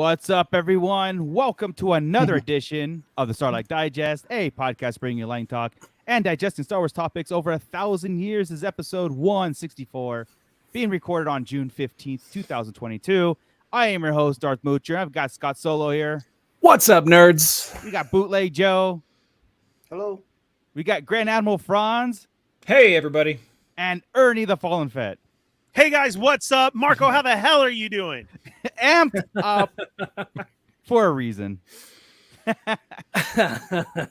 What's up, everyone? Welcome to another edition of the Starlight Digest, a podcast bringing you line talk and digesting Star Wars topics over 1,000 years. This is episode 164, being recorded on June 15th, 2022. I am your host, Darth Moocher. I've got Scott Solo here. What's up, nerds? We got Bootleg Joe. Hello. We got Grand Admiral Franz. Hey, everybody. And Ernie the Fallen Fett. Hey, guys, what's up? Marco, how the hell are you doing? Amped up for a reason.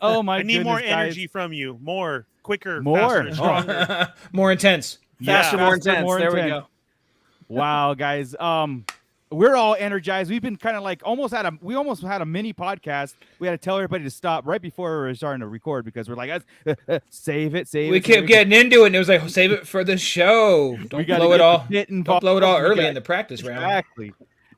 Oh, my I need more guys. energy from you. More, quicker, More. faster, stronger. More intense. Faster, Yeah. more Faster, intense. more There intense. we go. Wow, guys. We're all energized. We've been kind of like almost had a mini podcast. We had to tell everybody to stop right before we were starting to record because we're like, save it. We kept getting into it, and it was like, save it for the show. Don't blow it all. Don't blow it all early in the practice round.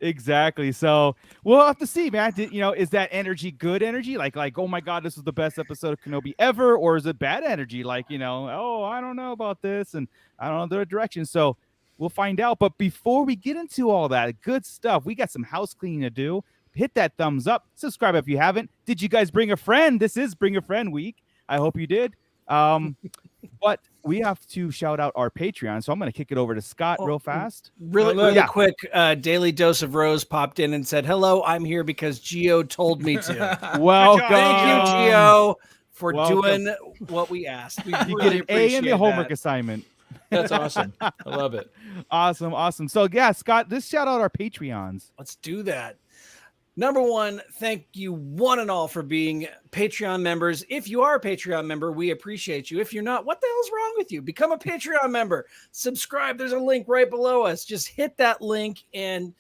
Exactly. So we'll have to see, man. Is that energy good energy? Like, oh my God, this was the best episode of Kenobi ever, or is it bad energy? Like, oh, I don't know about this, and I don't know the direction. So we'll find out. But before we get into all that good stuff, we got some house cleaning to do. Hit that thumbs up. Subscribe if you haven't. Did you guys bring a friend? This is Bring a Friend Week. I hope you did. But we have to shout out our Patreon. So I'm going to kick it over to Scott real fast. Really quick. Daily Dose of Rose popped in and said, hello, I'm here because Gio told me to. Welcome. Thank you, Gio, for doing what we asked. We You really get an A in the appreciate homework that. assignment. That's awesome. I love it. Awesome. So yeah, Scott, let's shout out our Patreons. Let's do that. Number one, thank you one and all for being Patreon members. If you are a Patreon member, we appreciate you. If you're not, what the hell's wrong with you? Become a Patreon member. Subscribe. There's a link right below us. Just hit that link and,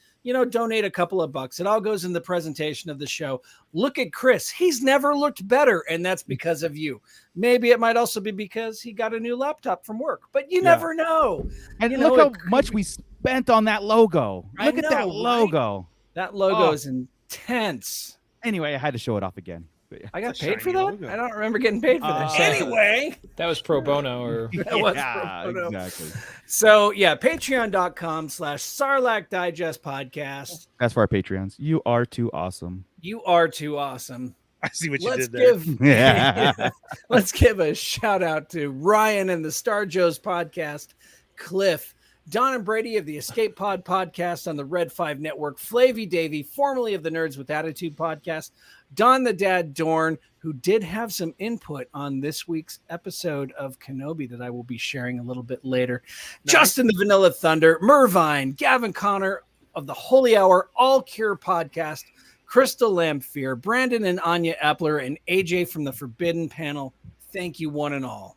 donate a couple of bucks. It all goes in the presentation of the show. Look at Chris. He's never looked better, and that's because of you. Maybe it might also be because he got a new laptop from work, but you never know. And look how much we spent on that logo. Look at that logo. Right? That logo is intense. Anyway, I had to show it off again. I got paid for that? Logo. I don't remember getting paid for that. Anyway. That was pro bono. Or exactly. So, patreon.com/Sarlacc Digest Podcast. That's for our Patreons. You are too awesome. You are too awesome. I see what you did there. Let's give a shout out to Ryan and the Star Joes podcast, Cliff, Don and Brady of the Escape Pod podcast on the Red 5 Network, Flavy Davy, formerly of the Nerds with Attitude podcast, Don the Dad Dorn, who did have some input on this week's episode of Kenobi that I will be sharing a little bit later. Nice. Justin the Vanilla Thunder, Mervine, Gavin Connor of the Holy Hour All Cure podcast, Crystal Lamphere, Brandon and Anya Epler, and AJ from the Forbidden Panel. Thank you one and all.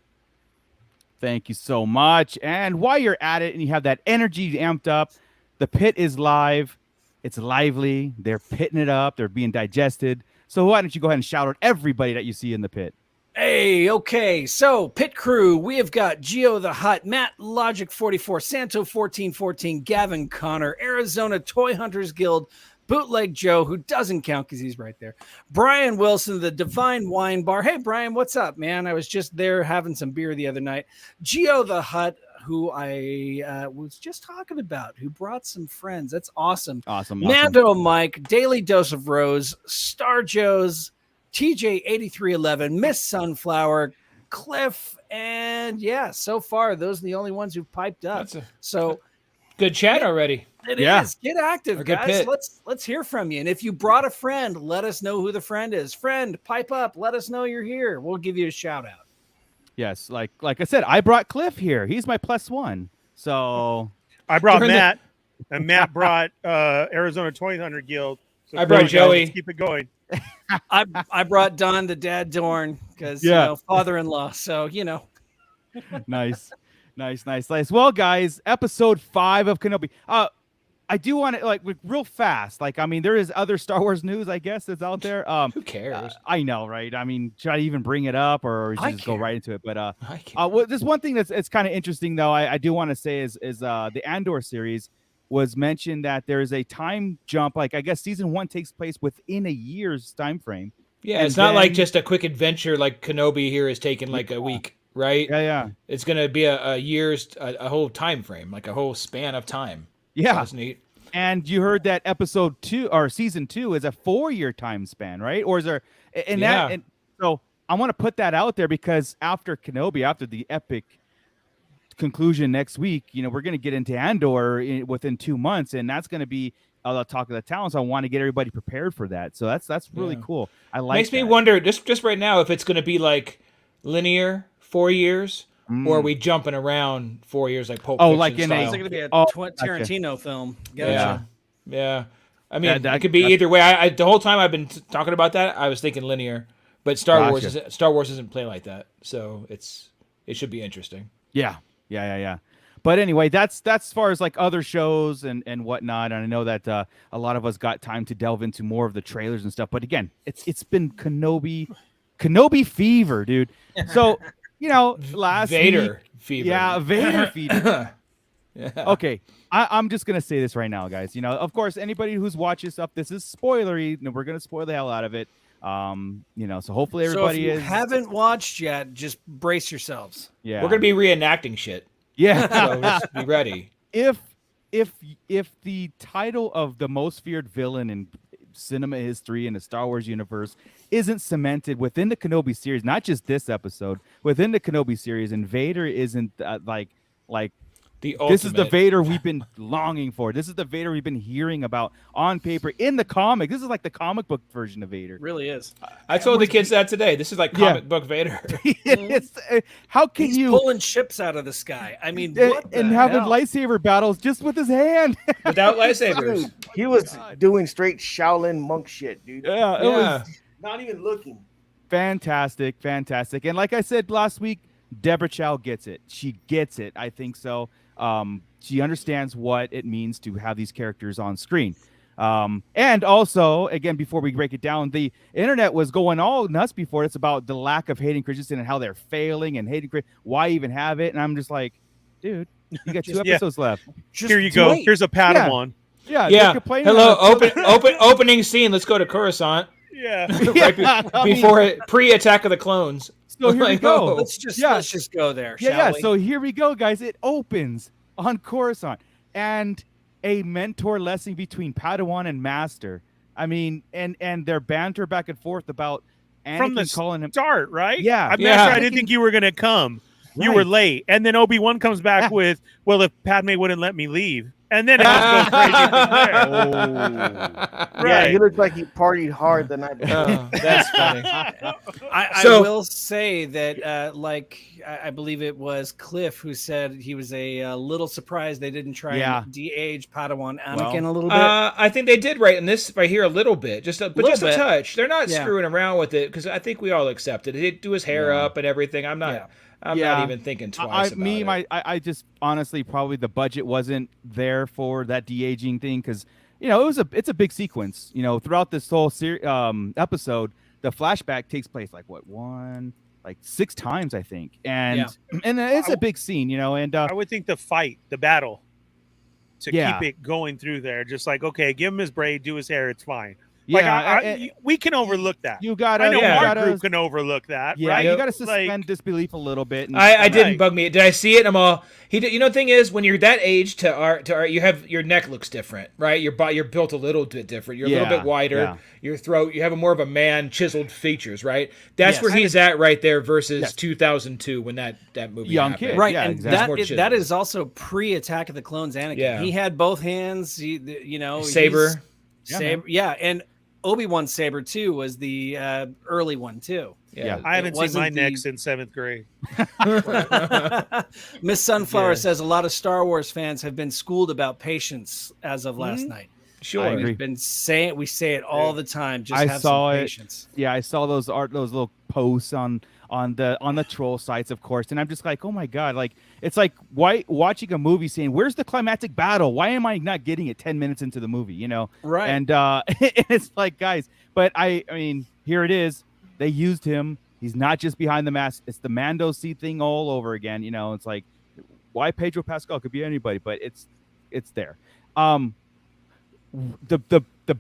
Thank you so much. And while you're at it and you have that energy amped up, the pit is live. It's lively. They're pitting it up. They're being digested. So why don't you go ahead and shout out everybody that you see in the pit? Hey, okay. So pit crew, we have got Geo the Hut, Matt Logic 44, Santo 1414, Gavin Connor, Arizona Toy Hunters Guild, Bootleg Joe, who doesn't count because he's right there. Brian Wilson, the Divine Wine Bar. Hey, Brian, what's up, man? I was just there having some beer the other night. Geo the Hut, who I was just talking about, who brought some friends. That's awesome. Awesome. Mando Mike, Daily Dose of Rose, Star Joe's, TJ8311, Miss Sunflower, Cliff, and yeah, so far, those are the only ones who've piped up. So good chat already. It is. Get active, guys. Pit. Let's hear from you. And if you brought a friend, let us know who the friend is. Friend, pipe up. Let us know you're here. We'll give you a shout out. Yes, like I said, I brought Cliff here. He's my +1. So I brought Matt, and Matt brought Arizona Toy Hunter Guild. So I brought Joey. Let's keep it going. I brought Don the Dad Dorn because father-in-law. So Nice. Well, guys, episode 5 of Kenobi. I do want to real fast. There is other Star Wars news, I guess, that's out there. Who cares? I know, right? Should I even bring it up or just go right into it? But there's one thing that's kind of interesting, though. I do want to say is the Andor series was mentioned that there is a time jump. I guess season 1 takes place within a year's time frame. Yeah, it's not like just a quick adventure like Kenobi here is taking like a week, right? Yeah. It's going to be a year's, a whole time frame, like a whole span of time. Yeah. That's neat. And you heard that episode 2 or season 2 is a 4-year time span, right? Or is there? And that, and so I want to put that out there because after Kenobi, after the epic conclusion next week, we're going to get into Andor within 2 months, and that's going to be the talk of the town. So I want to get everybody prepared for that. So that's really cool. I like. Makes me wonder just right now if it's going to be like linear 4 years, or are we jumping around 4 years like Pulp Fiction like in style? It's going to be a Tarantino film. Gotcha. Yeah. I mean, that it could be either way. I the whole time I've been talking about that, I was thinking linear, but Star Wars doesn't play like that, so it should be interesting. Yeah. But anyway, that's as far as like other shows and whatnot. And I know that a lot of us got time to delve into more of the trailers and stuff. But again, it's been Kenobi fever, dude. So last Vader week, fever. yeah, Vader fever. Yeah. Okay, I'm just gonna say this right now, guys. Of course, anybody who's watched this stuff, this is spoilery. We're gonna spoil the hell out of it. So hopefully everybody haven't watched yet, just brace yourselves. Yeah, we're gonna be reenacting shit. Yeah, so just be ready. If the title of the most feared villain in cinema history in the Star Wars universe isn't cemented within the Kenobi series, not just this episode, within the Kenobi series, and Vader isn't like the ultimate. This is the Vader we've been longing for. This is the Vader we've been hearing about on paper in the comic. This is like the comic book version of Vader. It really is. I told the kids that today. This is like comic book Vader. How can He's you pulling ships out of the sky? I mean, and having lightsaber battles just with his hand without lightsabers. Dude, he was doing straight Shaolin monk shit, dude. Yeah, it was not even looking. Fantastic. And like I said last week, Deborah Chow gets it. She gets it. I think so. She understands what it means to have these characters on screen. And also, again, before we break it down, the internet was going all nuts before. It's about the lack of Hayden Christensen and how they're failing and why even have it. And I'm just like, dude, you got 2 episodes left. Here you go. Here's a Padawan. Yeah. Hello, opening scene. Let's go to Coruscant. Yeah. Before pre-Attack of the Clones. So here we go. Let's just go there. Yeah. We? So here we go, guys. It opens on Coruscant and a mentor lesson between Padawan and Master. I mean, and their banter back and forth about Anakin from the calling him start, right? Yeah. Master, I didn't think you were gonna come. You were late, and then Obi-Wan comes back with, "Well, if Padme wouldn't let me leave." And then it just goes crazy from there. Right. Yeah, he looked like he partied hard the night before. That's funny. I will say that, I believe it was Cliff who said he was a little surprised they didn't try and de-age Padawan Anakin a little bit. I think they did right in this right here a little bit, just a touch. They're not screwing around with it because I think we all accept it. They did do his hair up and everything. I'm not. Yeah. I'm not even thinking twice about it. I just honestly probably the budget wasn't there for that de-aging thing because it's a big sequence. Throughout this whole episode, the flashback takes place like 6 times I think, and it's a big scene. And I would think the battle, to keep it going through there, just like okay, give him his braid, do his hair, it's fine. Yeah, we can overlook that. You gotta. I know our group can overlook that. Yeah, right? you gotta suspend disbelief a little bit. I didn't bug me. Did I see it? I'm all. He did. The thing is, when you're that age to art, you have your neck looks different, right? You're built a little bit different. You're a little bit wider. Yeah. Your throat. You have more of a man chiseled features, right? That's where he's at right there versus 2002 when that movie young happened. kid, right? Yeah, and exactly. that is also pre-Attack of the Clones. Anakin. Yeah. He had both hands. Saber. And Obi-Wan's saber too was the early one too. Yeah, I haven't seen my neck since 7th grade. Miss Sunflower says a lot of Star Wars fans have been schooled about patience as of last night. Sure, we've been saying we say it all the time. Just have some patience. Yeah, I saw those little posts on the troll sites, of course, and I'm just like, oh my god, like it's like watching a movie saying, where's the climactic battle? Why am I not getting it 10 minutes into the movie? Right? And it's like, guys, but I mean, here it is. They used him. He's not just behind the mask. It's the Mando seat thing all over again. It's like, why Pedro Pascal? Could be anybody, but it's there. The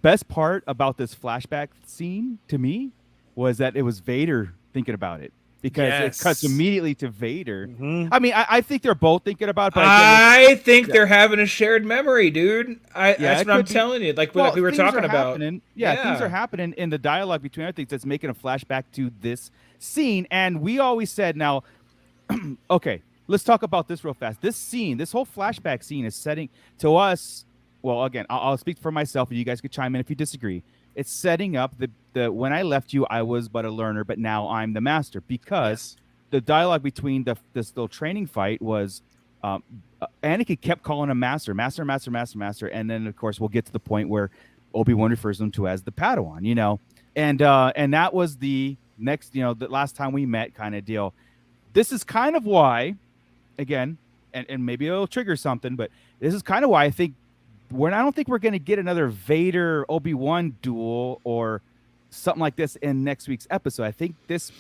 best part about this flashback scene to me was that it was Vader thinking about it. because it cuts immediately to Vader. Mhm. I mean, I think they're both thinking about it. But I think they're having a shared memory, dude. That's what I'm telling you. Like we were talking about. Yeah, things are happening in the dialogue between other things that's making a flashback to this scene. And we always said, now, okay, let's talk about this real fast. This scene, this whole flashback scene is setting to us. Well, again, I'll speak for myself, and you guys could chime in if you disagree. It's setting up the when I left you, I was but a learner, but now I'm the master, because the dialogue between this little training fight was Anakin kept calling him master, and then of course we'll get to the point where Obi-Wan refers him to as the Padawan, you know, and that was the next, you know, the last time we met kind of deal. This is kind of why, again, and maybe it'll trigger something, but this is kind of why I think I don't think we're going to get another Vader Obi-Wan duel or something like this in next week's episode. I think this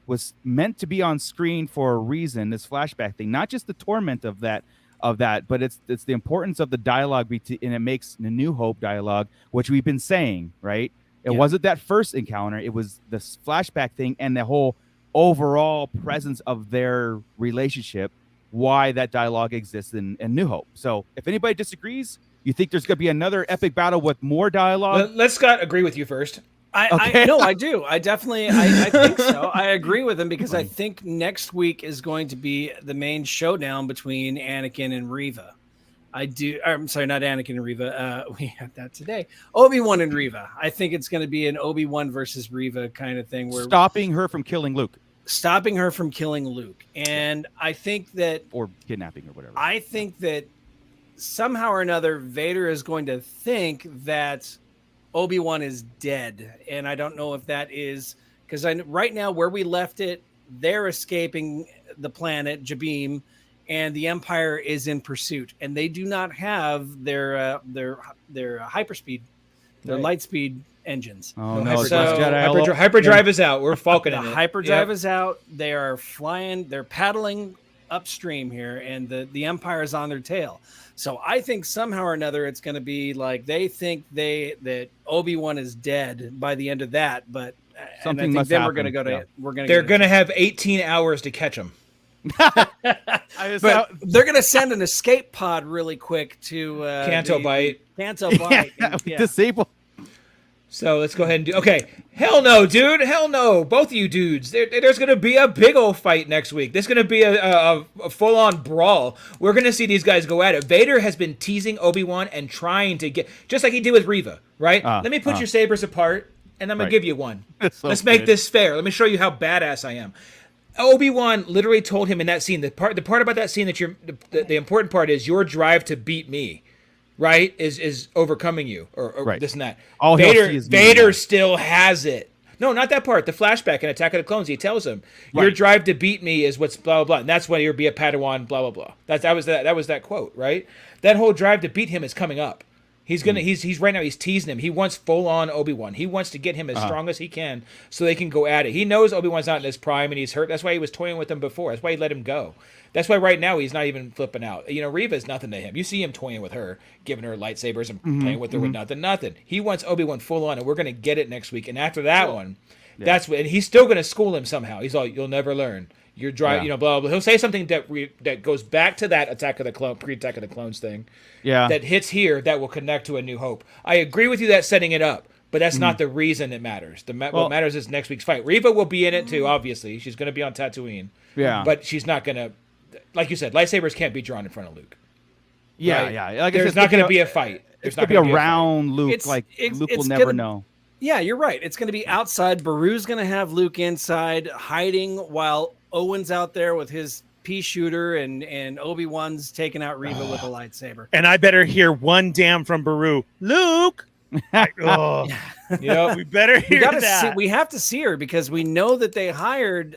was meant to be on screen for a reason. This flashback thing, not just the torment of that, but it's the importance of the dialogue, and it makes the New Hope dialogue, which we've been saying, right? It wasn't that first encounter; it was this flashback thing and the whole overall presence of their relationship. Why that dialogue exists in New Hope. So, if anybody disagrees, you think there's going to be another epic battle with more dialogue? Let Scott agree with you first. I do. I definitely, I think so. I agree with him because I think next week is going to be the main showdown between Anakin and Reva. I'm sorry, not Anakin and Reva. We had that today. Obi-Wan and Reva. I think it's going to be an Obi-Wan versus Reva kind of thing. Where stopping her from killing Luke. And I think that, or kidnapping or whatever. I think that somehow or another, Vader is going to think that Obi-Wan is dead. And I don't know if that is because right now where we left it, they're escaping the planet Jabim, and the Empire is in pursuit, and they do not have their hyperspeed, their light speed engines. Oh no! So hyperdrive is out. We're falconing it. The hyperdrive is out. They are flying. They're paddling upstream here, and the Empire is on their tail. So I think somehow or another it's going to be like they think that Obi-Wan is dead by the end of that, but something must happen. They're going to have 18 hours to catch them. But they're going to send an escape pod really quick to Canto Bite. Disable. So let's go ahead and do. Okay, hell no, dude. Hell no, both of you dudes. There's going to be a big old fight next week. There's going to be a full-on brawl. We're going to see these guys go at it. Vader has been teasing Obi-Wan and trying to get, just like he did with Reva, right? Let me put your sabers apart, and I'm going to give you one. Let's make this fair. Let me show you how badass I am. Obi-Wan literally told him in that scene, the part about that scene that the important part is your drive to beat me, right? Is overcoming you or this and that. Vader still has it. No, not that part. The flashback in Attack of the Clones, he tells him, your drive to beat me is what's blah, blah, blah. And that's why you'll be a Padawan, blah, blah, blah. That was that quote, right? That whole drive to beat him is coming up. He's right now, he's teasing him. He wants full-on Obi-Wan. He wants to get him as strong as he can so they can go at it. He knows Obi-Wan's not in his prime and he's hurt. That's why he was toying with him before. That's why he let him go. That's why right now he's not even flipping out. You know, Reva's nothing to him. You see him toying with her, giving her lightsabers and playing with her with nothing. He wants Obi-Wan full-on, and we're going to get it next week. And after that one, that's what, and he's still going to school him somehow. He's all, you'll never learn. You're driving, you know, blah, blah, blah. He'll say something that goes back to that pre-Attack of the Clones thing. Yeah. That hits here that will connect to A New Hope. I agree with you that setting it up, but that's not the reason it matters. What matters is next week's fight. Reva will be in it too, obviously. She's going to be on Tatooine. Yeah. But she's not going to, like you said, lightsabers can't be drawn in front of Luke. Yeah, right? yeah. Like there's not going to be a fight. There's not going to be around Luke. Luke will never know. Yeah, you're right. It's going to be outside. Baru's going to have Luke inside, hiding while Owen's out there with his pea shooter, and Obi-Wan's taking out Reva with a lightsaber. And I better hear one damn from Baru. Luke! We better hear that. We have to see her because we know that they hired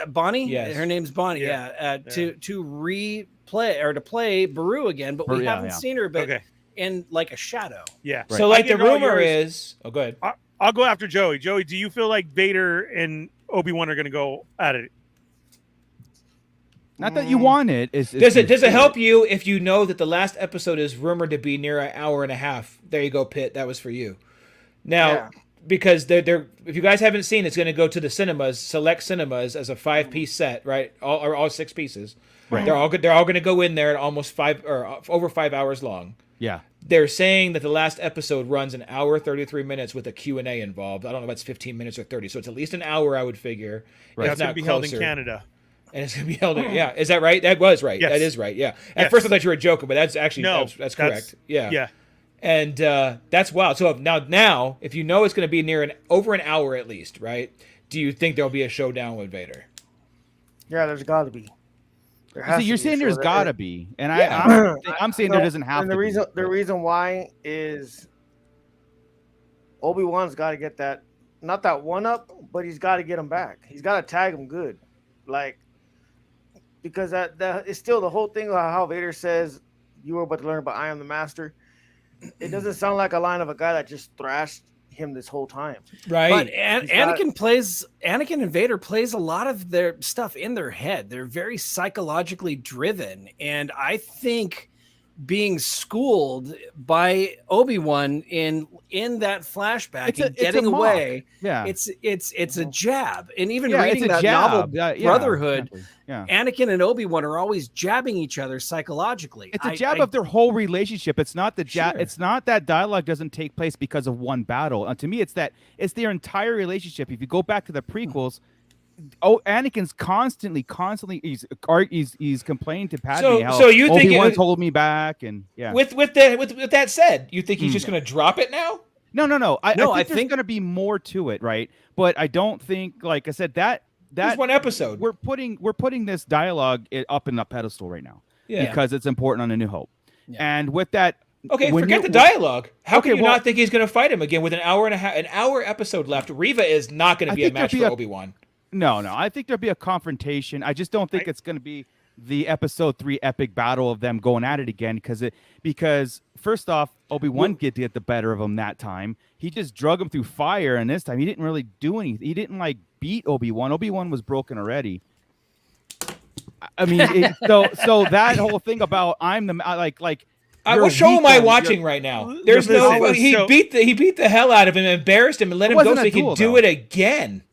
Bonnie? Yes. Her name's Bonnie. To replay or to play Baru again, but we haven't seen her in like a shadow. Yeah. Right. So like the rumor is, go ahead. I'll go after Joey. Joey, do you feel like Vader and Obi-Wan are going to go at it? Not that you want it. Does it help you if you know that the last episode is rumored to be near an hour and a half? There you go, Pitt. That was for you. Now, because they're if you guys haven't seen, it's going to go to the cinemas, select cinemas, as a 5-piece set, right? All 6 pieces. Right. They're all going to go in there at almost 5 or over 5 hours long. Yeah. They're saying that the last episode runs an hour 33 minutes with a Q&A involved. I don't know if it's 15 minutes or 30, so it's at least an hour, I would figure. Right. That's going to be held in Canada. And it's going to be held in, yeah. Is that right? That was right. Yes. That is right, yeah. At Yes. first I thought you were joking, but that's actually, No, that's correct. Yeah. Yeah. And that's wild. So now, if you know it's going to be over an hour at least, right? Do you think there'll be a showdown with Vader? Yeah, there's got to be. There has See, to you're be, saying so there's there- got to be, and Yeah. I'm saying there doesn't have and to. the reason why is Obi-Wan's got to get that, not that one up, but he's got to get him back. He's got to tag him good, like, because that it's still the whole thing about how Vader says you were about to learn, but I am the master. It doesn't sound like a line of a guy that just thrashed him this whole time. Right. But Anakin and Vader plays a lot of their stuff in their head. They're very psychologically driven, and I think being schooled by Obi-Wan in that flashback and getting away, Yeah. it's a jab. And even Yeah, reading it's a that jab. novel Yeah, Brotherhood, exactly. Yeah. Anakin and Obi-Wan are always jabbing each other psychologically. It's a jab of their whole relationship. It's not the jab. Sure. It's not that dialogue doesn't take place because of one battle. To me, it's their entire relationship. If you go back to the prequels, Anakin's constantly he's complaining to Padme how so you think Obi-Wan told me back, and yeah. With that said, you think he's just going to drop it now? No. I think there's think going to be more to it, right? But I don't think, like I said, that There's one episode. we're putting this dialogue up in a pedestal right now, because it's important on A New Hope, and with that. Okay, forget the dialogue. How can you not think he's going to fight him again with an hour episode left? Reva is not going to be a match for Obi-Wan. No. I think there'll be a confrontation. I just don't think it's going to be the episode 3 epic battle of them going at it again, because first off, Obi-Wan did get the better of him that time. He just drug him through fire, and this time he didn't really do anything. He didn't beat Obi-Wan. Obi-Wan was broken already. I mean, so that whole thing about I'm the what show am I watching right now? There's he beat the hell out of him, embarrassed him, and let him go so he could do it again.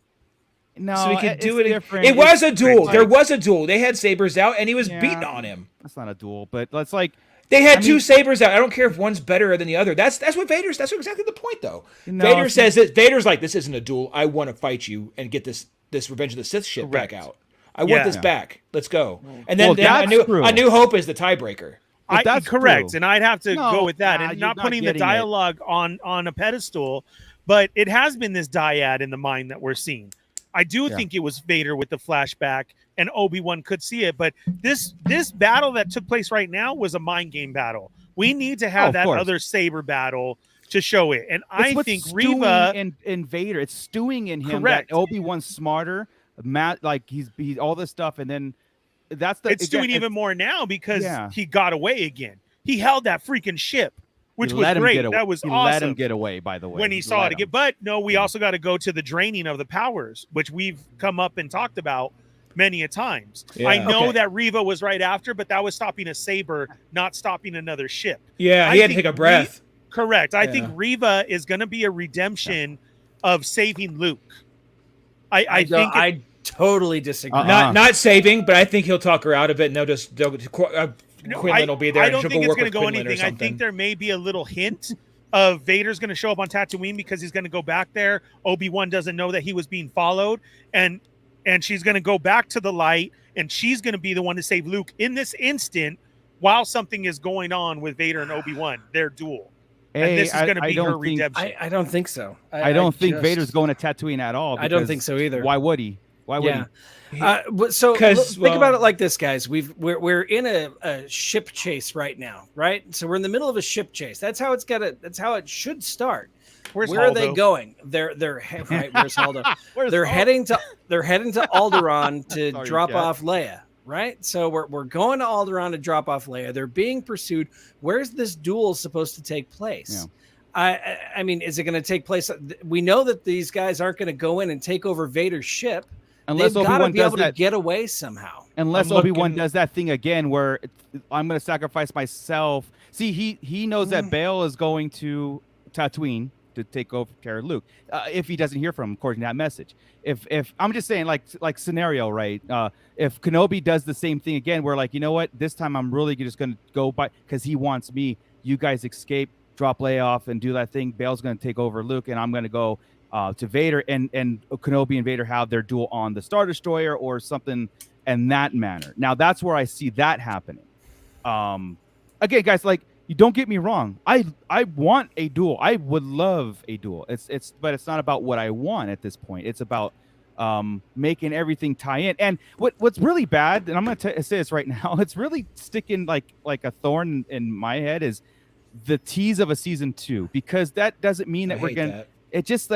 No, so he could do it. Different. It was a duel. There was a duel. They had sabers out, and he was beating on him. That's not a duel, but let's They had two sabers out. I don't care if one's better than the other. That's what Vader's. That's exactly the point, though. Vader says that Vader's like, this isn't a duel. I want to fight you and get this Revenge of the Sith shit back out. I want this back. Let's go. And then A New Hope is the tiebreaker. That's correct, and I'd have to go with that, and you're not putting the dialogue on a pedestal, but it has been this dyad in the mind that we're seeing. I do think it was Vader with the flashback, and Obi-Wan could see it, but this battle that took place right now was a mind game battle. We need to have that other saber battle to show it, and I think Reva and Vader, it's stewing in him. Correct. That Obi-Wan's smarter, he's all this stuff, and then it's doing even more now because he got away again. He held that freaking ship, which was great. That was awesome. Let him get away, by the way. When he saw it again. But no, we also got to go to the draining of the powers, which we've come up and talked about many a times. Yeah. I know that Reva was right after, but that was stopping a saber, not stopping another ship. Yeah, he had to take a breath. Correct. I think Reva is going to be a redemption of saving Luke. I totally disagree. Not saving, but I think he'll talk her out of it, and Quinlan will be there. I don't think it's going to go anything. I think there may be a little hint of Vader's going to show up on Tatooine because he's going to go back there. Obi-Wan doesn't know that he was being followed, and she's going to go back to the light, and she's going to be the one to save Luke in this instant while something is going on with Vader and Obi-Wan, their duel. And this is going to be her redemption. I don't think so. I don't think Vader's going to Tatooine at all. I don't think so either. Why would he? Why would he? So think about it like this, guys. We're in a ship chase right now, right? So we're in the middle of a ship chase. That's how it should start. Where are they going? They're right. Where's Haldo? They're heading to Alderaan to drop off Leia. Right. So we're going to Alderaan to drop off Leia. They're being pursued. Where's this duel supposed to take place? Yeah. I mean, is it going to take place? We know that these guys aren't going to go in and take over Vader's ship. Unless they've got to be able to get away somehow. Unless Obi-Wan does that thing again where I'm going to sacrifice myself. See, he knows that Bail is going to Tatooine to take over care of Luke if he doesn't hear from him, according to that message. If I'm just saying, like scenario, right? If Kenobi does the same thing again, we're like, you know what? This time I'm really just going to go by because he wants me. You guys escape, drop Leia off, and do that thing. Bail's going to take over Luke, and I'm going to go to Vader, and Kenobi and Vader have their duel on the Star Destroyer or something in that manner. Now that's where I see that happening. Again, guys, like, you don't get me wrong. I want a duel. I would love a duel. But it's not about what I want at this point. It's about making everything tie in. And what's really bad, and I'm going to say this right now, it's really sticking like a thorn in my head, is the tease of a season 2, because that doesn't mean that we're going to. It just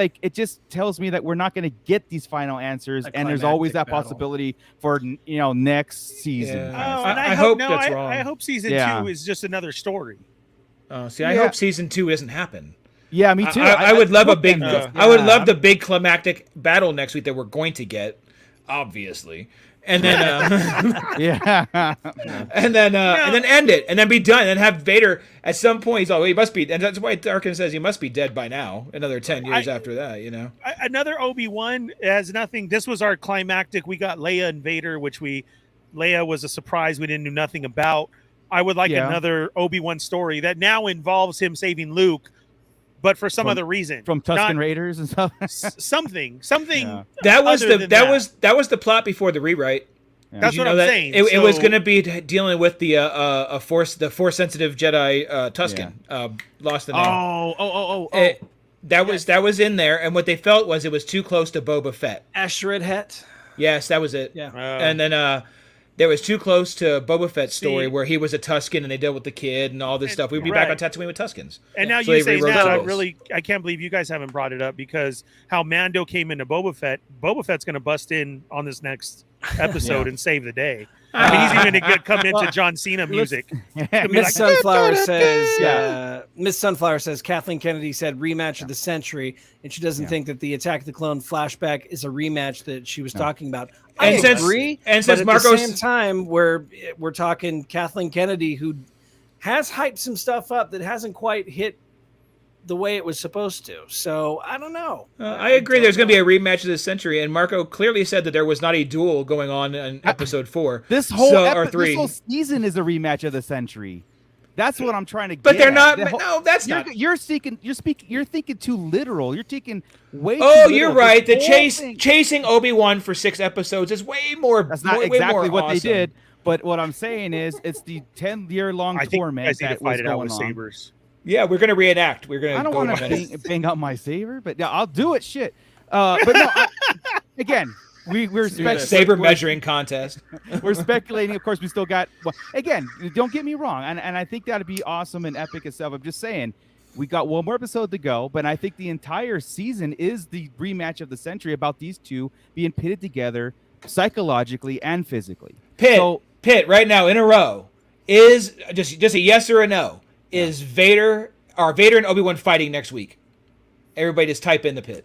tells me that we're not going to get these final answers, and there's always that possibility for next season. Yeah. I hope that's wrong. I hope season 2 is just another story. I hope season 2 doesn't happen. Yeah, me too. I would love a big. I would love the big climactic battle next week that we're going to get, obviously. And then and then end it, and then be done, and have Vader at some point. He's he must be, and that's why Tarkin says he must be dead by now. Another 10 years after that, Another Obi-Wan has nothing. This was our climactic. We got Leia and Vader, Leia was a surprise we didn't know nothing about. I would like another Obi-Wan story that now involves him saving Luke, but for some other reason, from Tusken Raiders and stuff. something. Yeah. That was the plot before the rewrite. Yeah. That's what I'm saying. It was going to be dealing with the force sensitive Jedi Tusken. Lost the name. That was in there, and what they felt was it was too close to Boba Fett. Ashrid Het. Yes, that was it. Yeah. And then there was too close to Boba Fett's story where he was a Tusken and they dealt with the kid and all this stuff. We'd be back on Tatooine with Tuskens. And now you say that, I can't believe you guys haven't brought it up, because how Mando came into Boba Fett's going to bust in on this next episode and save the day. I mean, he's even going to come into John Cena music. Miss Sunflower says, Miss Sunflower says Kathleen Kennedy said rematch of the century, and she doesn't think that the Attack of the Clone flashback is a rematch that she was talking about. I agree. And since Marcos, at the same time, we're talking Kathleen Kennedy, who has hyped some stuff up that hasn't quite hit the way it was supposed to. So I don't know. I agree. There's going to be a rematch of the century, and Marco clearly said that there was not a duel going on in episode 4. This whole season is a rematch of the century. That's what I'm trying to get. But they're not. No, that's not. You're thinking too literal. You're taking way. Oh, too you're right. The chasing Obi-Wan for 6 episodes is way more. That's not exactly what they did. But what I'm saying is, it's the 10-year-long torment that was going on. Sabers. Yeah, we're gonna reenact. I don't want to bang out my saber, but yeah, I'll do it. Shit. But no. Again, we're saber measuring contest. We're speculating. Of course, we still got. Well, again, don't get me wrong, and I think that'd be awesome and epic itself. I'm just saying, we got one more episode to go, but I think the entire season is the rematch of the century about these two being pitted together psychologically and physically. Pit right now in a row is just a yes or a no. Is Vader and Obi-Wan fighting next week? Everybody just type in the pit.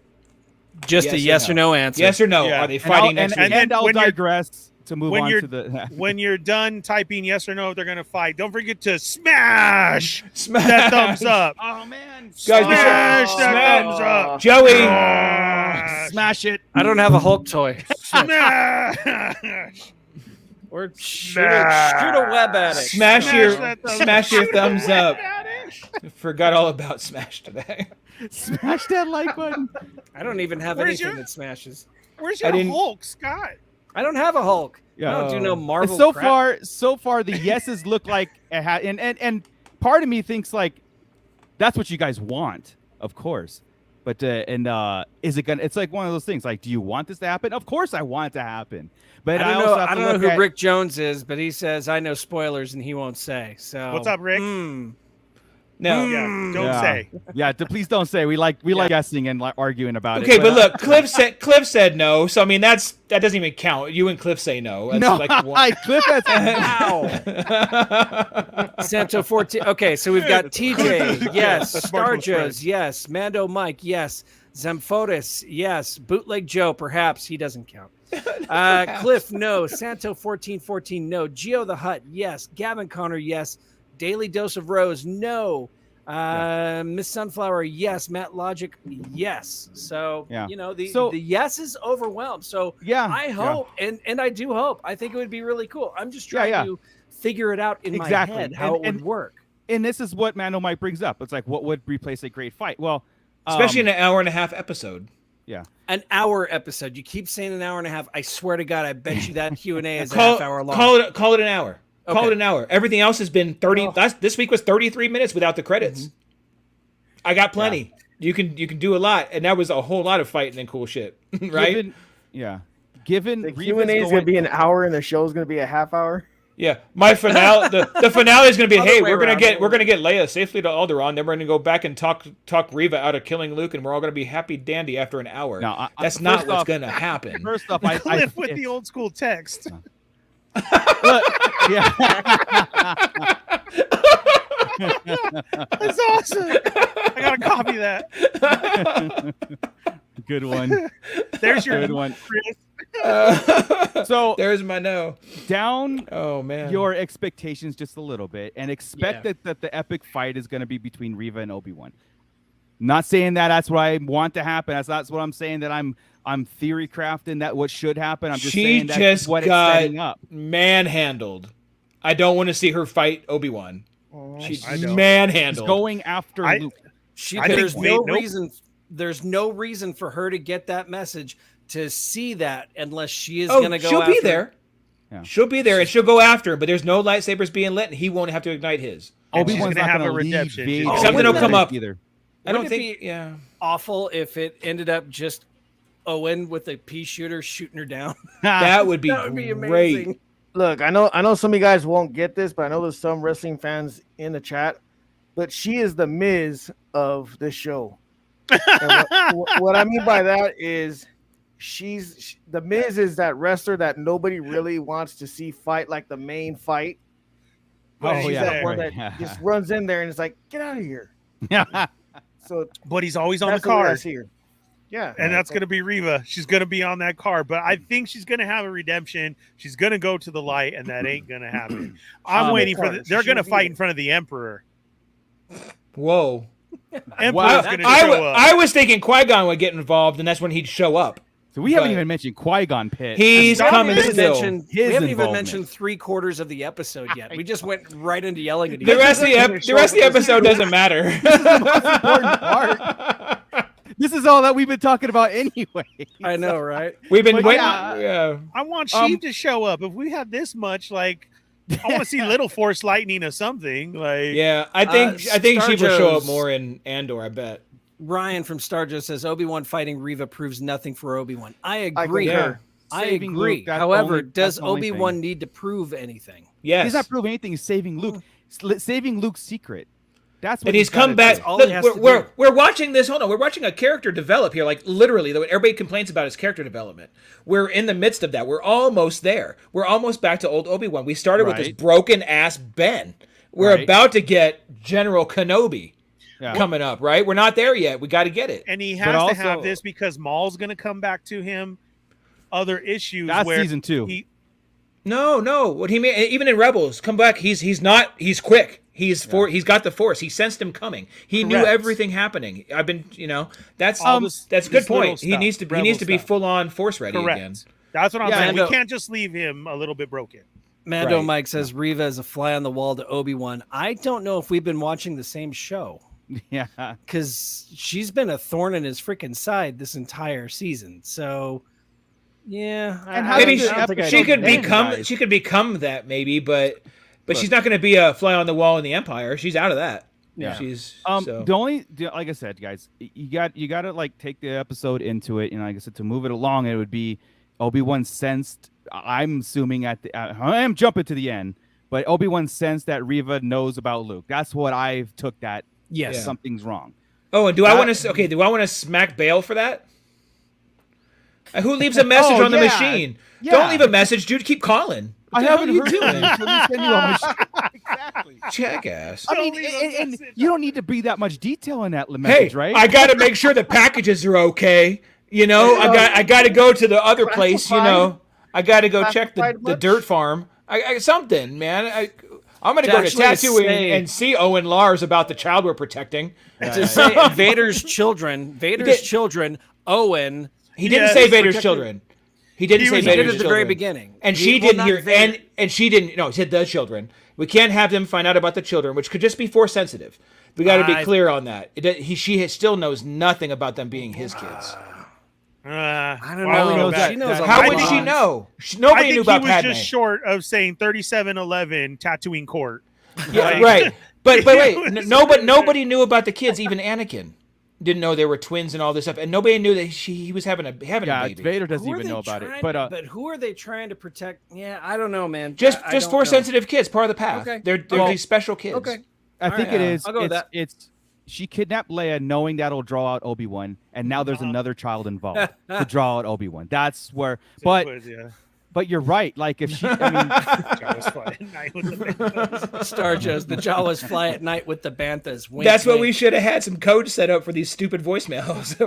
Just a yes or no answer. Yes or no. Yeah. Are they fighting next week? And I'll digress to move on to the... when you're done typing yes or no, they're going to fight. Don't forget to smash that thumbs up. Oh, man. Smash that thumbs up. Joey. Smash it. I don't have a Hulk toy. Smash. Or shoot a web at it. Smash your thumbs up. Forgot all about Smash today. Smash that like button. I don't even have anything that smashes. Where's your Hulk, Scott? I don't have a Hulk. Yeah. I don't do no Marvel. So far, the yeses look like and part of me thinks like that's what you guys want, of course. But is it gonna? It's like one of those things. Like, do you want this to happen? Of course, I want it to happen. But I don't know who Rick Jones is, but he says I know spoilers and he won't say. So what's up, Rick? No, don't say. Yeah, please don't say. We like guessing and arguing about it. Okay, but look, Cliff said no, so I mean that doesn't even count. You and Cliff say no. That's like Cliff has Santo 14. Okay, so we've got TJ, yes. Starjoes, yes. Mando Mike, yes. Zamfotis, yes. Bootleg Joe, perhaps he doesn't count. Cliff, no. Santo 1414, no. Geo the Hutt, yes. Gavin Connor, yes. Daily Dose of Rose, no. Miss Sunflower, yes. Matt Logic, yes. So the yes is overwhelmed. So I hope and I do hope. I think it would be really cool. I'm just trying to figure it out in my head how it would work. And this is what Mando Mike brings up. It's like, what would replace a great fight? Well, especially in an hour and a half episode. Yeah, an hour episode. You keep saying an hour and a half. I swear to God, I bet you that Q&A is a half hour long. Call it an hour. Okay. Call it an hour. Everything else has been 30. This week was 33 minutes without the credits. Mm-hmm. I got plenty. Yeah. You can do a lot, and that was a whole lot of fighting and cool shit, right? Given the Q&A is going to be an hour, and the show is going to be a half hour. Yeah, my finale. the finale is going to be, hey, we're gonna get Leia safely to Alderaan. Then we're going to go back and talk Reva out of killing Luke, and we're all going to be happy dandy after an hour. No, that's not what's going to happen. First off, I live with the old school text. Look, yeah. That's awesome. I gotta copy that. Good one. There's your good one. So there's my no. Down man. your expectations just a little bit and expect that the epic fight is going to be between Reva and Obi-Wan. Not saying that's what I want to happen. That's what I'm saying, that I'm theory crafting that what should happen. I'm just saying that's what it's setting up. Manhandled. I don't want to see her fight Obi-Wan. She's manhandled. She's going after Luke. There's no reason for her to get that message, to see that, unless she is going to go. She'll be there. Yeah. She'll be there and she'll go after him, but there's no lightsabers being lit, and he won't have to ignite his. Obi-Wan's not going to have a redemption. Something will come up either. I don't think. Yeah. Awful if it ended up just Owen with a pea shooter shooting her down. That would be amazing. Look, I know some of you guys won't get this, but I know there's some wrestling fans in the chat. But she is the Miz of this show. What I mean by that is the Miz is that wrestler that nobody really wants to see fight like the main fight. But she's that one that just runs in there and is like, get out of here. But he's always on the card. Yeah. And that's going to be Reva. She's going to be on that card. But I think she's going to have a redemption. She's going to go to the light, and that ain't going to happen. I'm waiting for they're going to fight in front of the Emperor. Whoa. Emperor's going to show up. I was thinking Qui-Gon would get involved, and that's when he'd show up. So we haven't even mentioned Qui-Gon Pit. He's coming still. We haven't even mentioned 3/4 of the episode yet. We just went right into yelling at each other. The rest of the episode doesn't matter. This is the most important part. This is all that we've been talking about anyway. I know, right? We've been waiting. Yeah. I want Sheev to show up. If we have this much, I want to see Little Force Lightning or something. I think Sheev will show up more in Andor, I bet. Ryan from Starjo says Obi-Wan fighting Reva proves nothing for Obi-Wan. I agree. I agree. However, does Obi-Wan need to prove anything? Yes. He's not proving anything. He's saving Luke. Saving Luke's secret. That's what and he's come back. Look, we're watching this. Hold on. We're watching a character develop here. Literally, everybody complains about his character development. We're in the midst of that. We're almost there. We're almost back to old Obi-Wan. We started with this broken ass Ben. We're about to get General Kenobi. Coming up, right? We're not there yet. We got to get it. And he has to have this because Maul's going to come back to him. Other issues. That's season 2. No. What he mean? Even in Rebels, come back. He's quick. He's got the Force. He sensed him coming. He knew everything happening. I've been, that's a good point. He needs to be full on Force ready again. That's what I'm saying. We can't just leave him a little bit broken. Mando Mike says Reva is a fly on the wall to Obi-Wan. I don't know if we've been watching the same show. Yeah, because she's been a thorn in his freaking side this entire season. So, yeah, and maybe she could become that maybe, but she's not going to be a fly on the wall in the Empire. She's out of that. Yeah, she's the only, like I said, guys, you got to take the episode into it, and like I said, to move it along, it would be Obi-Wan sensed. I'm assuming I am jumping to the end, but Obi-Wan sensed that Reva knows about Luke. That's what I've took that. Yes, something's wrong. Oh, and do I want to smack Bale for that? Who leaves a message on the machine? Yeah. Don't leave a message, dude. Keep calling. I haven't heard it. Exactly. Jackass. I mean, and you don't need to be that much detail in that message, right? I got to make sure the packages are okay. I got to go to the other place. I got to go check the dirt farm. I something, man. I'm going to go to Tatooine and see Owen Lars about the child we're protecting. To say Vader's children, Owen. He didn't say Vader's children. He didn't say Vader's children. At the very beginning. And she didn't hear, and she didn't, no, he said the children. We can't have them find out about the children, which could just be force sensitive. We got to be clear on that. She still knows nothing about them being his kids. I don't know. She knows how would she know? Nobody knew about Padme. He was just short of saying 3711 Tatooine Court. Yeah, right. But wait, nobody knew about the kids. Even Anakin didn't know they were twins and all this stuff, and nobody knew that he was having a baby. Vader doesn't even know about it. But who are they trying to protect? Yeah, I don't know, man. Just force sensitive kids, part of the path. Okay. They're these special kids. Okay, I think it is. I'll go with that. It's she kidnapped Leia knowing that'll draw out Obi-Wan, and now there's another child involved to draw out Obi-Wan. That's where. But you're right. Like if she, I mean, Jawas fly at night with the banthas. Star Joes, the Jawas fly at night with the banthas. Wink, That's what we should have had some code set up for these stupid voicemails.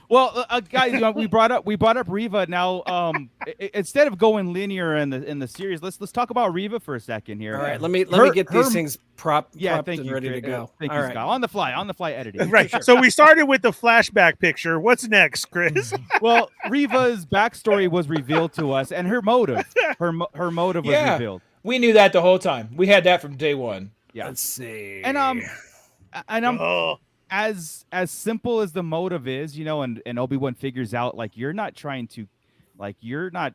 Well, guys, we brought up Reva. Now, instead of going linear in the series, let's talk about Reva for a second here. All right, let me get these things propped and ready to go. Thank you, Scott. On the fly editing. Right. Sure. So we started with the flashback picture. What's next, Chris? Well, Reva's backstory was revealed to us, and her motive was revealed. We knew that the whole time. We had that from day one. Yeah. Let's see. And as simple as the motive is, and Obi-Wan figures out, like, you're not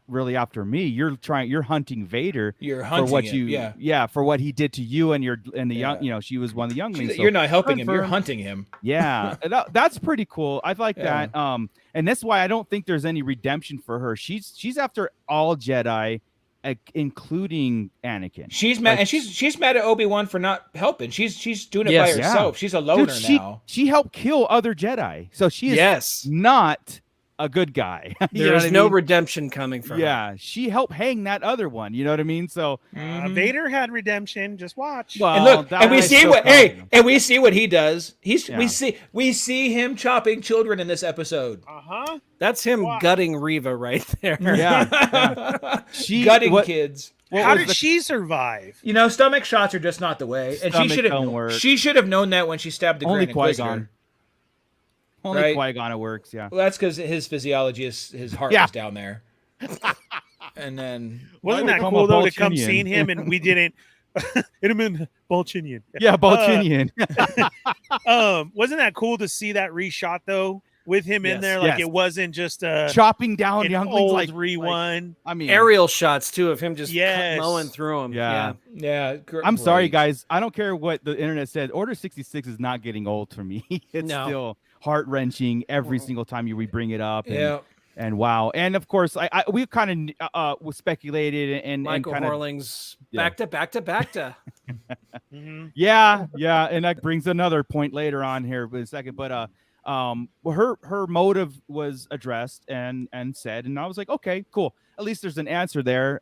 really after me. You're hunting Vader. You're hunting for what him, for what he did to you and the young. She was one of the younglings. So you're not helping him. You're hunting him. Yeah, that's pretty cool. I like that. And that's why I don't think there's any redemption for her. She's after all Jedi, including Anakin. She's mad, and she's mad at Obi-Wan for not helping. She's doing it by herself. She's a loner now. She helped kill other Jedi, so she is not a good guy. There's no redemption coming from her. Yeah, she helped hang that other one. You know what I mean? So Vader had redemption. Just watch. Well, and look, and we see we see what he does. We see him chopping children in this episode. That's him gutting Reva right there. Yeah. She gutting kids. How did she survive? Stomach shots are just not the way, and she should have known that when she stabbed the Grand Inquisitor. Only Qui-Gon it works, yeah. Well, that's because his physiology his heart was down there. And then wasn't that cool though to come seeing him and we didn't hit him in Balchinian. Yeah, Balchinian. Wasn't that cool to see that reshot though? With him in there, like it wasn't just chopping down younglings like rewind. I mean, aerial shots too of him just mowing through them. Yeah. I'm sorry, guys. I don't care what the internet said. Order 66 is not getting old for me. It's still heart wrenching every single time we bring it up. And wow. And of course, we kind of speculated and Michael and Horling's back to. Yeah. And that brings another point later on here in a second, but her motive was addressed and said, and I was like, okay, cool. At least there's an answer there.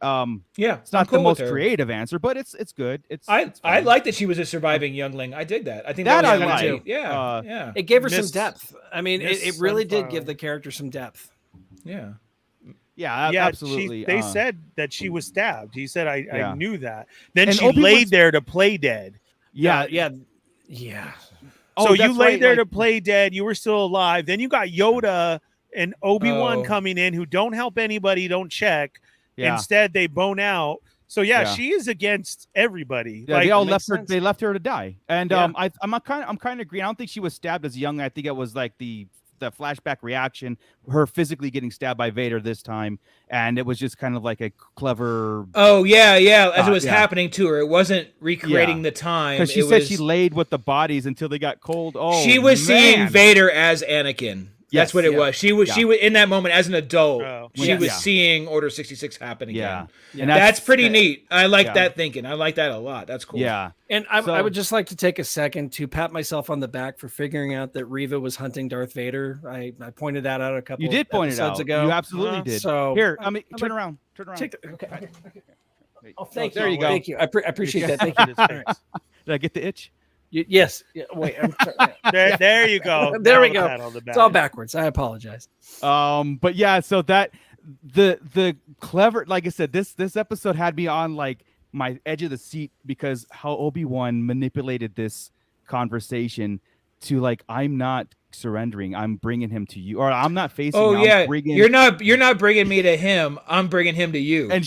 It's not the most creative answer, but it's good. I like that she was a surving youngling. I dig that. I think that was I like too. Yeah. It gave her some depth. I mean, it really did give the character some depth. Yeah, absolutely. They said that she was stabbed. He said, I knew that. Then she laid there to play dead. Yeah. So you laid there to play dead. You were still alive. Then you got Yoda and Obi-Wan coming in who don't help anybody, don't check. Instead, they bone out. So she is against everybody. Yeah, they all left her. They left her to die. And I'm kind of agreeing. I don't think she was stabbed as young. I think it was like the flashback reaction, her physically getting stabbed by Vader this time, and it was just kind of like a clever. Oh yeah, as it was happening to her, it wasn't recreating the time. Because she said she laid with the bodies until they got cold. Oh, she was seeing Vader as Anakin. That's what it was. She was in that moment as an adult. She was seeing Order 66 happen again. And that's pretty neat. I like that thinking. I like that a lot. That's cool. Yeah. And I would just like to take a second to pat myself on the back for figuring out that Reva was hunting Darth Vader. I pointed that out a couple. You did point it out ago. You absolutely did. So here, turn around. Okay. Oh, thank you. There you go. Thank you. I appreciate that. Thank you. Did I get the itch? Yes. Wait. There you go. There we go. It's all backwards. I apologize. But yeah, so that the clever, like I said, this episode had me on like my edge of the seat because how Obi-Wan manipulated this conversation to like, I'm not surrendering, I'm bringing him to you, or I'm not facing. Oh him, yeah, bringing... you're not bringing me to him. I'm bringing him to you. And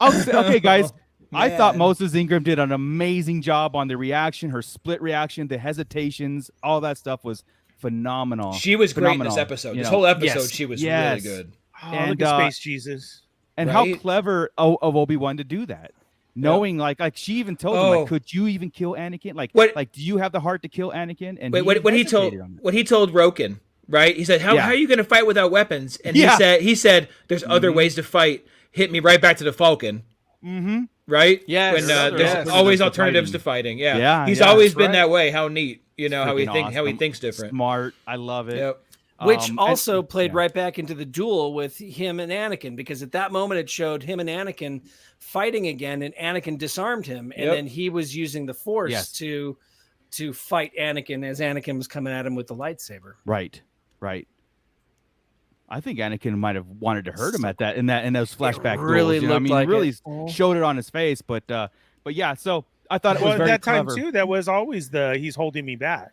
okay, guys. Oh, I thought Moses Ingram did an amazing job on the reaction, her split reaction, the hesitations, all that stuff was phenomenal. She was great in this episode. This whole episode, she was really good. Oh, and, look at Space Jesus. And how clever of Obi-Wan to do that. Knowing like she even told him, like, could you even kill Anakin? Like do you have the heart to kill Anakin? And what he told Roken, right? He said, How are you gonna fight without weapons? And he said there's other ways to fight. Hit me right back to the Falcon. Mm-hmm. Right? Yeah. When there's always alternatives to fighting. Yeah. He's always been that way. How neat. You know, how he thinks different. Smart. I love it. Yep. Which also played right back into the duel with him and Anakin, because at that moment it showed him and Anakin fighting again, and Anakin disarmed him, and then he was using the Force to fight Anakin as Anakin was coming at him with the lightsaber. Right. I think Anakin might have wanted to hurt him at that in those flashback really duels. Really it. showed it on his face, but yeah. So I thought it was very that clever. time too. That was always he's holding me back.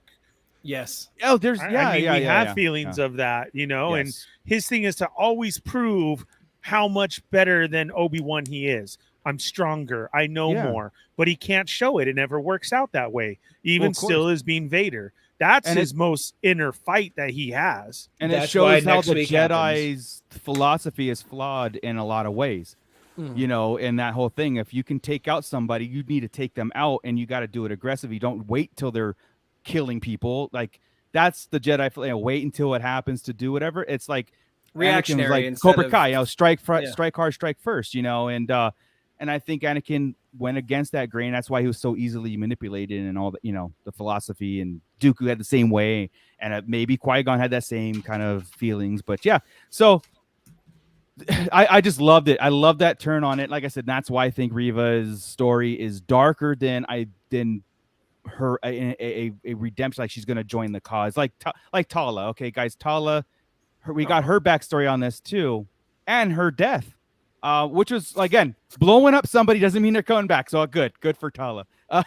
Yes. Oh, there's we have feelings of that, and his thing is to always prove how much better than Obi-Wan he is. I'm stronger. I know more, but he can't show it. It never works out that way. Even still as being Vader. That's his most inner fight that he has. And it shows how the Jedi's philosophy is flawed in a lot of ways. In that whole thing, if you can take out somebody, you need to take them out, and you got to do it aggressive. You don't wait till they're killing people. Like, that's the Jedi. Wait until it happens to do whatever. It's like reactionary, like Cobra Kai. Strike hard, strike first. And I think Anakin went against that grain. That's why he was so easily manipulated, and all the the philosophy. And Dooku had the same way, and maybe Qui-Gon had that same kind of feelings. But so I just loved it. I love that turn on it. Like I said, that's why I think Reva's story is darker than her a redemption. Like, she's going to join the cause, like Tala. Okay, guys, Tala. We got her backstory on this too, and her death. Which was, again, blowing up somebody doesn't mean they're coming back. So good for Tala. But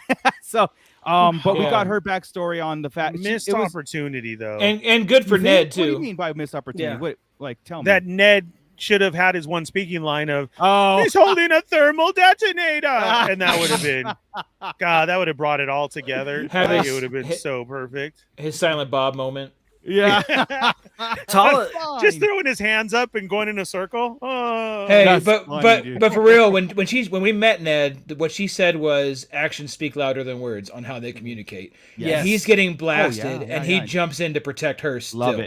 we got her backstory on the fact missed opportunity though, and good for Ned too. What do you mean by missed opportunity? Tell me that Ned should have had his one speaking line of he's holding a thermal detonator, and that would have been that would have brought it all together. It would have been so perfect. His Silent Bob moment. Yeah. Tala just throwing his hands up and going in a circle. Oh, hey, but for real, when we met Ned, what she said was actions speak louder than words on how they communicate. Yeah, he's getting blasted, and he jumps in to protect her. Still. Love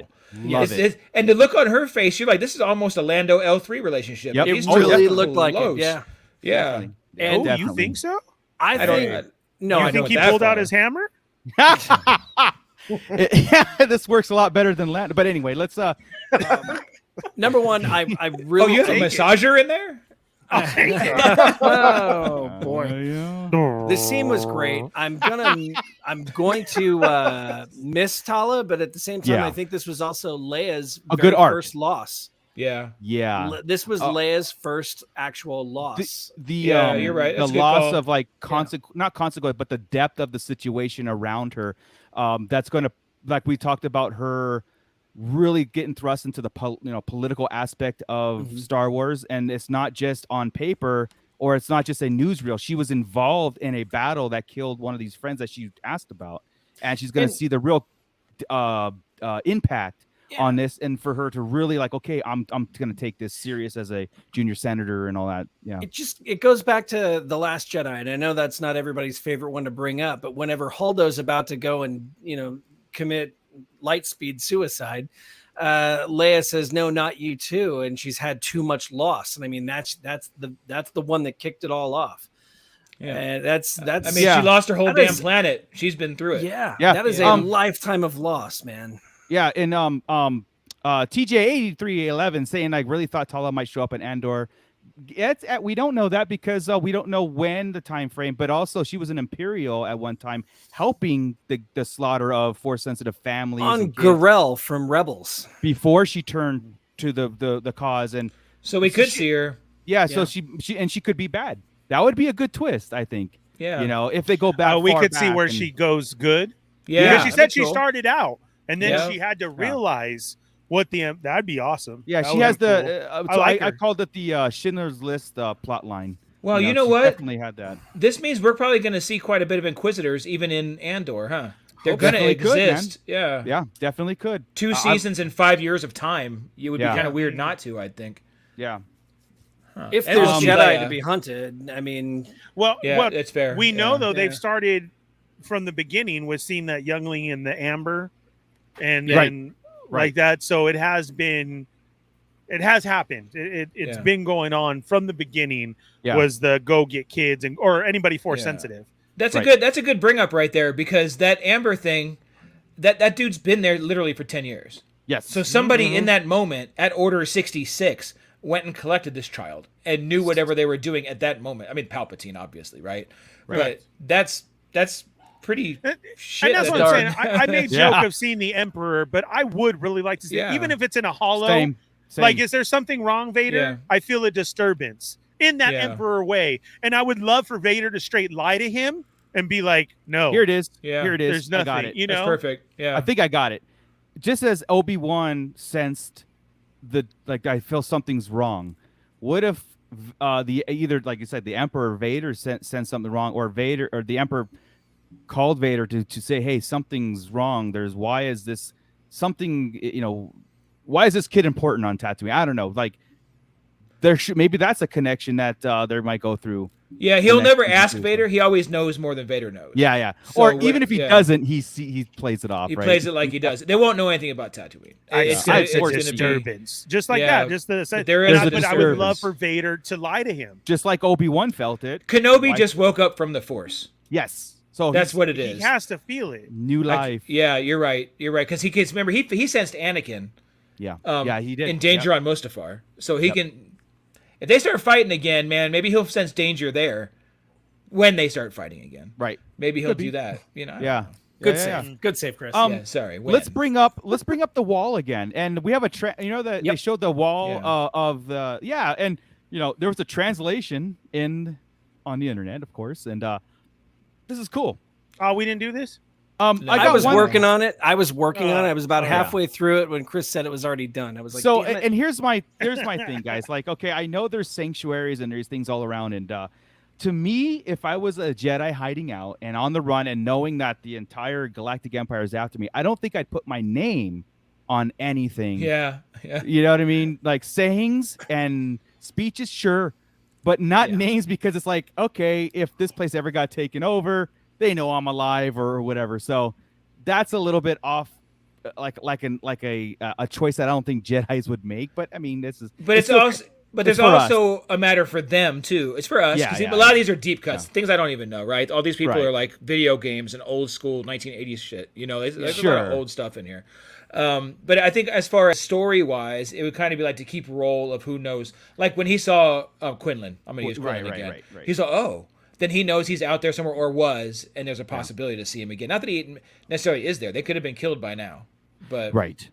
it. And the look on her face, you're like, this is almost a Lando L3 relationship. Yep. It really looked like close. it. Yeah. And you think so? I think he pulled out his hammer? This works a lot better than Latin. But anyway, let's number one, I really you have a massager in there? Oh boy. This scene was great. I'm going to miss Tala, but at the same time, I think this was also Leia's good first loss. Yeah. This was Leia's first actual loss. You're right. That's the loss of not consequence, but the depth of the situation around her. That's going to, like we talked about, her really getting thrust into the political aspect of Star Wars, and it's not just on paper, or it's not just a newsreel. She was involved in a battle that killed one of these friends that she asked about, and she's going to see the real impact on this, and for her to really okay, I'm going to take this serious as a junior senator and all that. Yeah, it goes back to The Last Jedi, and I know that's not everybody's favorite one to bring up, but whenever Holdo's about to go and commit light speed suicide, Leia says, "No, not you too," and she's had too much loss, and I mean that's the one that kicked it all off. Yeah, and that's. I mean, she lost her whole damn planet. She's been through it. Yeah. That is a lifetime of loss, man. Yeah, and TJ8311 saying I really thought Tala might show up in Andor. We don't know that because we don't know when the time frame, but also she was an Imperial at one time, helping the slaughter of Force-sensitive families on Garel from Rebels before she turned to the cause, and so we could see her. Yeah, so she could be bad. That would be a good twist, I think. Yeah. You know, if they go back, we far could see back where and- she goes good. Yeah. Because she said she cool. started out and then Yeah. she had to realize what that'd be awesome. Yeah, That she would has be the. cool. So like I her. called it the Schindler's List plot line. Well, you know she what? Definitely had that. This means we're probably going to see quite a bit of Inquisitors even in Andor, huh? They're going to Definitely could, man. exist. Yeah. Yeah, definitely could. 2 seasons and 5 years of time. It would be Yeah. kind of weird not to, I think. Yeah. Huh. If And there's we'll see Jedi Leia. to be hunted, I mean, Well, Yeah, what it's fair. we know Yeah. though, they've Yeah. started from the beginning with seeing that youngling in the amber, and Right. then Right. like that. So it has happened. It's Yeah. been going on from the beginning. Yeah. Was the go get kids or anybody force Yeah. sensitive? That's Right. a good bring up right there because that Amber thing, that dude's been there literally for 10 years. Yes. So somebody in that moment at Order 66 went and collected this child and knew whatever they were doing at that moment. I mean, Palpatine, obviously, right? But that's pretty shit. And that's what I'm saying. I made Yeah. joke of seeing the Emperor, but I would really like to see Yeah. it, even if it's in a hollow. Same. Like, is there something wrong, Vader? Yeah. I feel a disturbance in that Yeah. Emperor way, and I would love for Vader to straight lie to him and be like, "No, Here it is. Yeah. Here it is. there's nothing." I got it. You That's know, perfect. Yeah. I think I got it. Just as Obi-Wan sensed I feel something's wrong. What if either like you said, the Emperor or Vader sensed something wrong, or Vader or the Emperor called Vader to say, hey, something's wrong. Why is this something, why is this kid important on Tatooine? I don't know. Like maybe that's a connection that there might go through. Yeah, he'll next never season ask too. Vader. He always knows more than Vader knows. Yeah. So Or what- even if he yeah. doesn't, he plays it off. He right? plays it like he does. They won't know anything about Tatooine. It's I gonna, sense it's a gonna be, disturbance, just like Yeah, that. Just the sense. there and is I, a but I would love disturbance. for Vader to lie to him. Just like Obi-Wan felt it. Kenobi Why- just woke up from the Force. Yes. So That's he's what it He is. has to feel it. new Like, life. yeah, you're right. You're right. Because remember he sensed Anakin. Yeah. He did. In danger on Mustafar, so he can. If they start fighting again, man, maybe he'll sense danger there. When they start fighting again, Right. maybe he'll Could be. do that. You know. Yeah. good Yeah. save. Good save, Chris. Yeah, sorry. When? Let's bring up the wall again, and we have a they Yep. showed the wall Yeah. of the and there was a translation on the internet, of course, and this is cool. Oh, we didn't do this. I I was one- working on it. I was about yeah. halfway through it when Chris said it was already done. I was like, So damn it. and here's my thing, guys. Like, okay, I know there's sanctuaries and there's things all around, and to me, if I was a Jedi hiding out and on the run and knowing that the entire Galactic Empire is after me, I don't think I'd put my name on anything. Yeah. You know what I mean? Like sayings and speeches, sure, but not Yeah. names, because it's like, okay, if this place ever got taken over, they know I'm alive or whatever. So that's a little bit off, like a choice that I don't think Jedis would make. But I mean, this is. But it's still- also. But there's for us. also a matter for them too. It's for us Yeah, because yeah, a lot of these are deep cuts, Yeah. things I don't even know. Right? All these people Right. are like video games and old school 1980s shit. There's a lot Sure. of old stuff in here. But I think as far as story wise, it would kind of be like to keep roll of who knows. Like when he saw Quinlan, I'm gonna use Right, Quinlan right, again. right. He saw then he knows he's out there somewhere or was, and there's a possibility to see him again. Not that he necessarily is there; they could have been killed by now. But Right.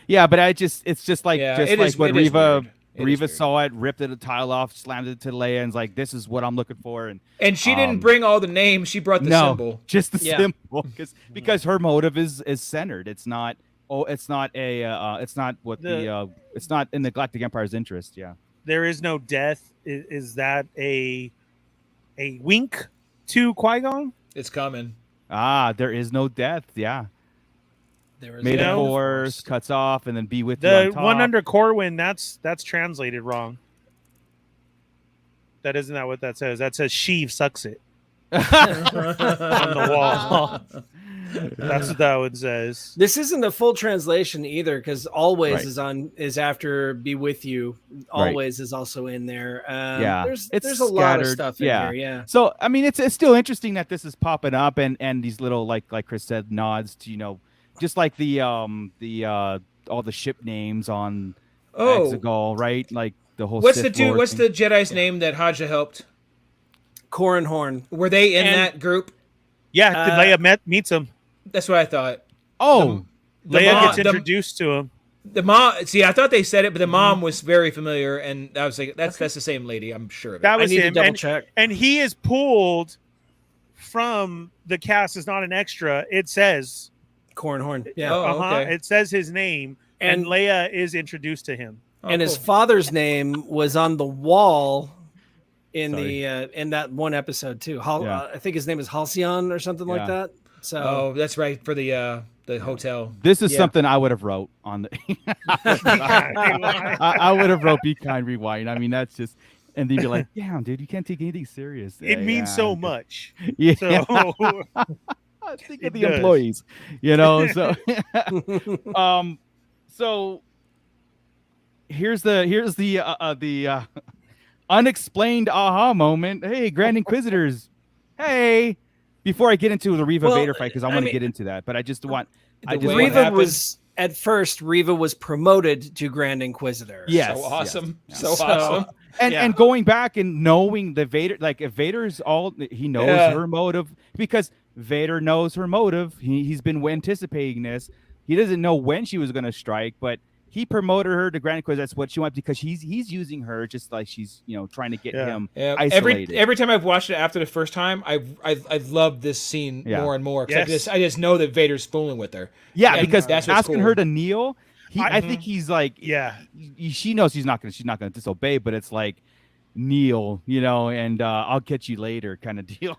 Yeah, but it's just like Yeah, just it like is- when it is Reva weird. It is Reva weird. saw it, ripped the tile off, slammed it to Leia, and was like, "This is what I'm looking for." And she didn't bring all the names; she brought the no, symbol. just the Yeah. symbol, because her motive is centered. It's not. It's not it's not what it's not in the Galactic Empire's interest. Yeah. There is no death. Is that a wink to Qui-Gon? It's coming. There is no death. Yeah. There is Made no of force, cuts off, and then be with you The on top. one under Corwin, that's translated wrong. That isn't that what that says. That says Sheev sucks it on the wall. That's what that one says. This isn't a full translation either, because always Right. is after be with you. Right. Always is also in there. Yeah, there's it's a lot of scattered. stuff in Yeah. here. Yeah, So I mean, it's still interesting that this is popping up, and these little like Chris said, nods to just like the all the ship names on Exegol, right? Like the whole. What's Sith the Lord What's thing. the Jedi's name that Haja helped? Corin Horn. Were they in And- that group? Yeah, Leia meets him. That's what I thought. Oh, Leia mom- gets introduced to him. The mom. See, I thought they said it, but the mom was very familiar, and I was like, "That's the same lady." I'm sure of it. That was I need him. to double check. And he is pulled from the cast as not an extra. It says Cornhorn. Yeah. Oh, okay. It says his name, and And- Leia is introduced to him. And his cool. father's name was on the wall in Sorry. in that one episode too. Yeah. I think his name is Halcyon or something like Yeah. that. So Oh, that's right for the hotel. This is Yeah. something I would have wrote on the. I would have wrote "Be Kind, Rewind." I mean, that's just, and they'd be like, "Damn, dude, you can't take anything serious." It means so much. Yeah. So Think It of the does. employees, you know. So, so here's the unexplained aha moment. Hey, Grand Inquisitors. Hey, before I get into the Reva Well, Vader fight, because I I want to mean- get into that, but I just want. The way it Reva happened- was at first. Reva was promoted to Grand Inquisitor. Yes, So awesome. yes. So So- awesome. And going back and knowing the Vader, like if Vader's he knows Yeah. her motive, because Vader knows her motive. He's been anticipating this. He doesn't know when she was going to strike, but he promoted her to Grand Inquisitor. That's what she wants, because he's using her just like she's trying to get him Yeah. isolated. Every time I've watched it after the first time, I've loved this scene Yeah. more and more. 'Cause Yes. I just know that Vader's fooling with her. Yeah, And because that's what's asking cool. her to kneel, I Mhm. think he's like, yeah. she knows she's not gonna disobey, but it's like kneel, and I'll catch you later kind of deal.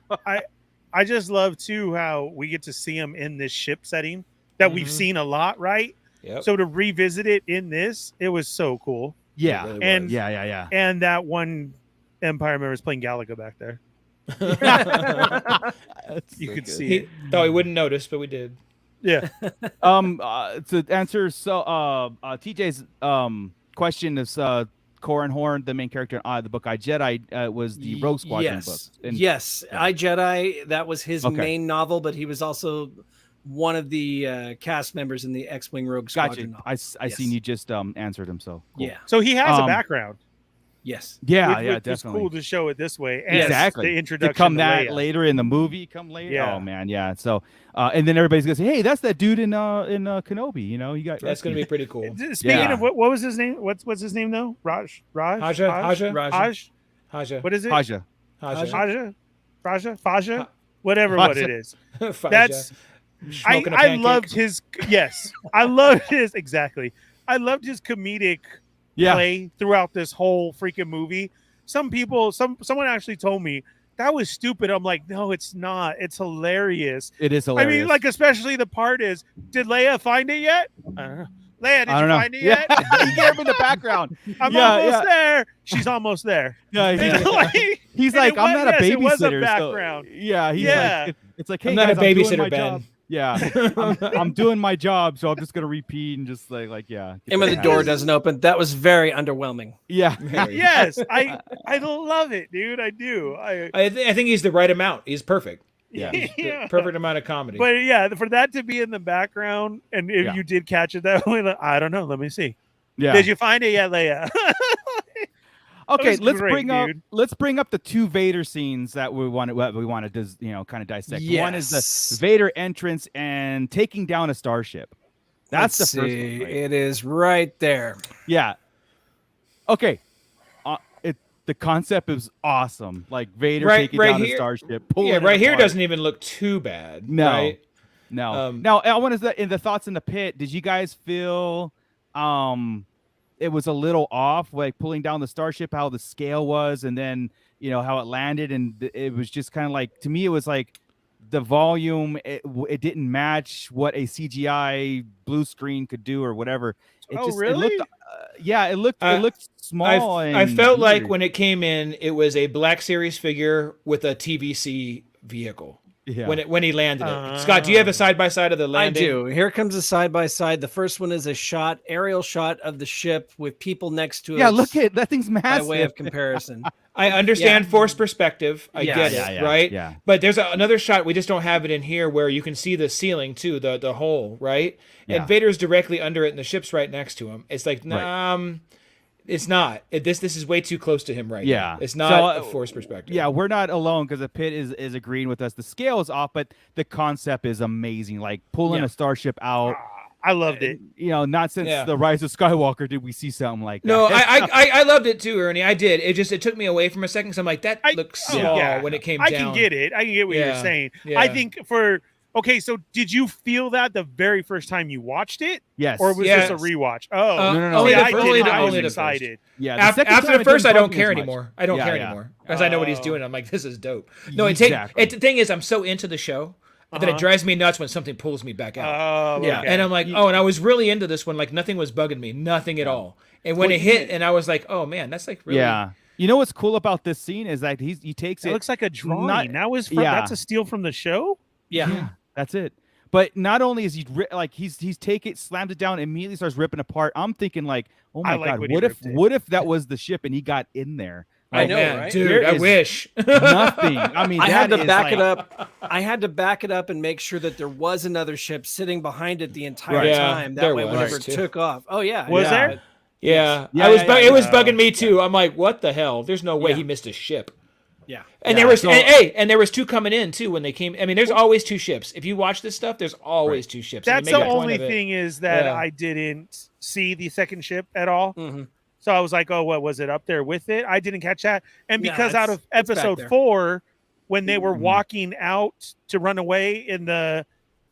I just love too how we get to see him in this ship setting that we've Mhm. seen a lot, right? Yep. So to revisit it in this, it was so cool. Yeah, really and- was. yeah. And that one Empire member is playing Galaga back there. You could see it. Thought we wouldn't notice, but we did. Yeah. To answer TJ's question is Corran Horn, the main character in the book I Jedi, was the Rogue Squadron book. And Yes, yeah. I Jedi. That was his Okay. main novel, but he was also one of the cast members in the X-wing Rogue Gotcha. Squadron. novel. I Yes. seen you just answered him. So cool. Yeah. So he has a Um, background. Yes. yeah, which was definitely. cool to show it this way. And Exactly. The To introduction come to that Leia. later in the movie, come later. Yeah. Oh man, yeah. So and then everybody's gonna say, hey, that's that dude in Kenobi. You got That's going to be pretty cool. Speaking Yeah. of what was his name? What's his name though? Haja. Haja. What is it? Haja. Faja, whatever what it is. That's Smoking a I pancake. loved his I loved his exactly. I loved his comedic play throughout this whole freaking movie. Someone actually told me that was stupid. I'm like, no, it's not. It's hilarious. It is hilarious. I mean, like especially the part is, did Leia find it yet? I don't know. Leia, did I you don't know. find it yet? You get him in the background. I'm Yeah, almost yeah. there. She's almost there. Yeah, And like- he's and like, it I'm was- not a yes, it was a babysitter. background. So, yeah, he's Yeah. like, it's like, hey, I'm not a guys, I'm doing babysitter, my Ben. job. Yeah, I'm doing my job, so I'm just gonna repeat and just like yeah. And when the door doesn't open, that was very underwhelming. Yeah, Yes, I love it, dude. I do. I think he's the right amount. He's perfect. Yeah. He's the Yeah. perfect amount of comedy. But yeah, for that to be in the background, and if Yeah. you did catch it that way, like, I don't know. Let me see. yeah. Did you find it yet, Leia? Okay, was let's great, dude. bring up the two Vader scenes that we want to kind of dissect. One is Yes. the Vader entrance and taking down a starship. That's Let's the first see. one. Right? It is right there. Yeah. Okay. The concept is awesome. Like Vader Right- taking right down a here- starship. Pulling yeah, it right here apart. doesn't even look too bad. No. Right? No. Now, I want to in the thoughts in the pit. Did you guys feel it was a little off, like pulling down the starship, how the scale was, and then how it landed, and it was just kind of like, to me, it was like the volume. It didn't match what a CGI blue screen could do or whatever. It Oh, just really? it looked, it looked small. I felt like weird. when it came in, it was a Black Series figure with a TVC vehicle. Yeah. When he landed it. Scott, do you have a side by side of the I landing? do. Here comes a side by side. The first one is a aerial shot of the ship with people next to it. Yeah, look at that thing's by massive. way of comparison. I understand Yeah. forced perspective. I Yeah, get yeah, it, yeah, right? yeah. But there's another shot, we just don't have it in here, where you can see the ceiling too, the hole, right? Yeah. And Vader's directly under it, and the ship's right next to him. It's like, Right. it's not. This is way too close to him right Yeah. now. It's not So, a forced perspective. Yeah, we're not alone, because the pit is agreeing with us. The scale is off, but the concept is amazing. Like pulling Yeah. a starship out. I loved it. You know, not since the Rise of Skywalker did we see something like that. No, I loved it too, Ernie. I did. It took me away from a second. So I'm like, that looks small when it came down. I can get it. I can get what you're saying. Yeah. I think okay, so did you feel that the very first time you watched it? Yes. Or was this a rewatch? Oh, no. Only I was the excited. Yeah. After the first, I don't care anymore. I don't care anymore because I know what he's doing. I'm like, this is dope. No, the thing is, I'm so into the show that it drives me nuts when something pulls me back out. Yeah. And I'm like, and I was really into this one. Like nothing was bugging me, nothing at all. And when it hit, and I was like, oh man, that's like really. Yeah. You know what's cool about this scene is that he takes it. It looks like a drawing. That's a steal from the show. Yeah. That's it. But not only is he he's take it, slams it down, immediately starts ripping apart. I'm thinking like, oh my god, what if that was the ship and he got in there? I know, man, right? Dude, I wish. Nothing. I mean, I had to back it up. I had to back it up and make sure that there was another ship sitting behind it the entire time. That way, whenever it took off. Oh yeah, was there? Yeah, it was bugging me too. I'm like, what the hell? There's no way he missed a ship. Yeah, and there was two coming in too when they came. I mean, there's always two ships. If you watch this stuff, there's always two ships. That's the only thing is that I didn't see the second ship at all. Mm-hmm. So I was like, oh, what was it up there with it? I didn't catch that. And because out of episode 4, when they were walking out to run away in the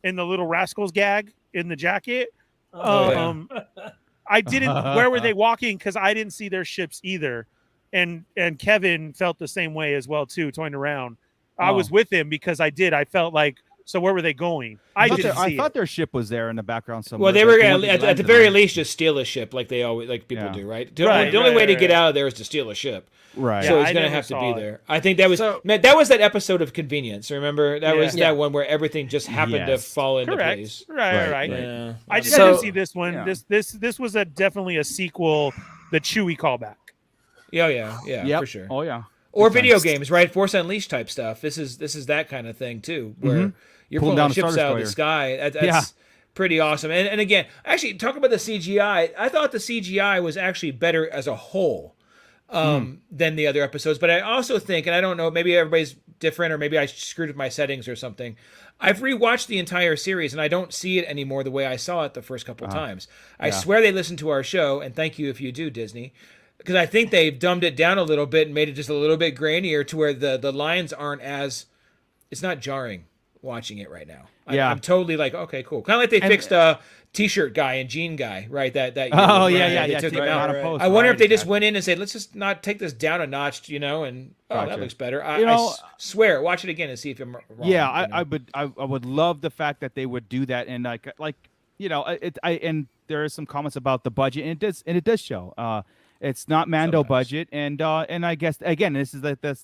Little Rascals gag in the jacket, I didn't. Where were they walking? Because I didn't see their ships either. And Kevin felt the same way as well too, toying around. I was with him because I felt like, so where were they going? I thought their ship was there in the background somewhere. Well, they were at the very least just steal a ship like they always people do, right? The only way to get out of there is to steal a ship. Right. So he's going to have to be there. I think that was that episode of Convenience. Remember? That was that one where everything just happened to fall into place. Right. Yeah. I just didn't see this one. Yeah. This was definitely a sequel, the Chewie callback. Yeah, for sure. Oh yeah. Or video games, right? Force Unleashed type stuff. This is that kind of thing too, where you're pulling down ships out of the sky. That's pretty awesome. And again, actually, talk about the CGI. I thought the CGI was actually better as a whole than the other episodes. But I also think, and I don't know, maybe everybody's different, or maybe I screwed with my settings or something. I've rewatched the entire series, and I don't see it anymore the way I saw it the first couple times. I swear they listened to our show, and thank you if you do, Disney. Because I think they've dumbed it down a little bit and made it just a little bit grainier to where the lines aren't as... It's not jarring watching it right now. I'm totally like, okay, cool. Kind of like they fixed T-shirt guy and jean guy, right? That took him out. I wonder if they just went in and said, let's just not take this down a notch, and that looks better. I swear, watch it again and see if I'm wrong. Yeah, I would love the fact that they would do that, and and there are some comments about the budget, and it does show. It's not Mando budget, and I guess again, this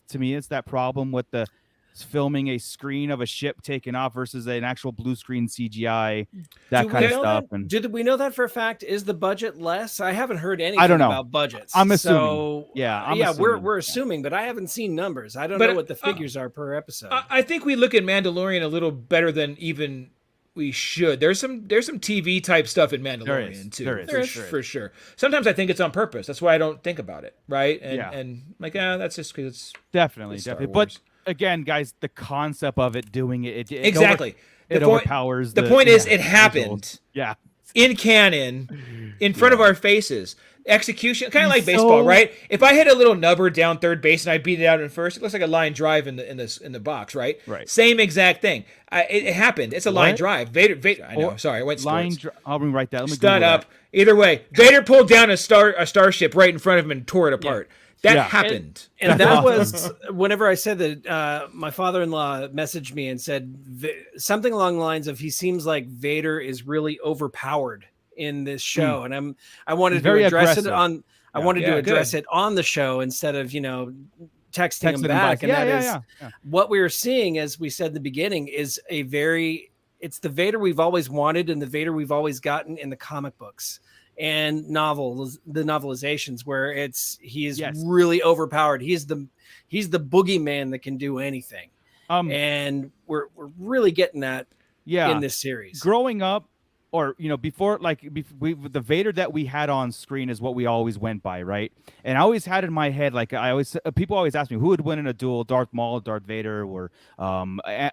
to me, it's that problem with the filming a screen of a ship taking off versus an actual blue screen CGI, that kind of stuff. And do we know that for a fact? Is the budget less? I haven't heard anything about budgets. I'm assuming. So, we're assuming, but I haven't seen numbers. I don't know what the figures are per episode. I think we look at Mandalorian a little better than even we should. There's some TV type stuff in Mandalorian too. There is for sure. Sometimes I think it's on purpose. That's why I don't think about it, right? And like, that's just because it's definitely. But again, guys, the concept of it doing it exactly. It overpowers. The point is, it happened. Yeah. In canon, in front of our faces. Execution, kind of like baseball, right? If I hit a little nubber down third base and I beat it out in first, it looks like a line drive in the box, right? Right. Same exact thing. It happened. It's a line drive. Vader. I know. Sorry, I went line. I'll rewrite that. Let me stud up. Either way, Vader pulled down a starship right in front of him and tore it apart. That happened. And that was whenever I said that my father-in-law messaged me and said something along the lines of, he seems like Vader is really overpowered in this show, and I wanted to address it on. I wanted to address it on the show instead of texting him back. And what we were seeing, as we said in the beginning, is it's the Vader we've always wanted and the Vader we've always gotten in the comic books and the novelizations, where he is really overpowered. He's the boogeyman that can do anything, and we're really getting that in this series. Growing up, or before, the Vader that we had on screen is what we always went by, right? And I always had in my head, people always ask me who would win in a duel, Darth Maul, Darth Vader, or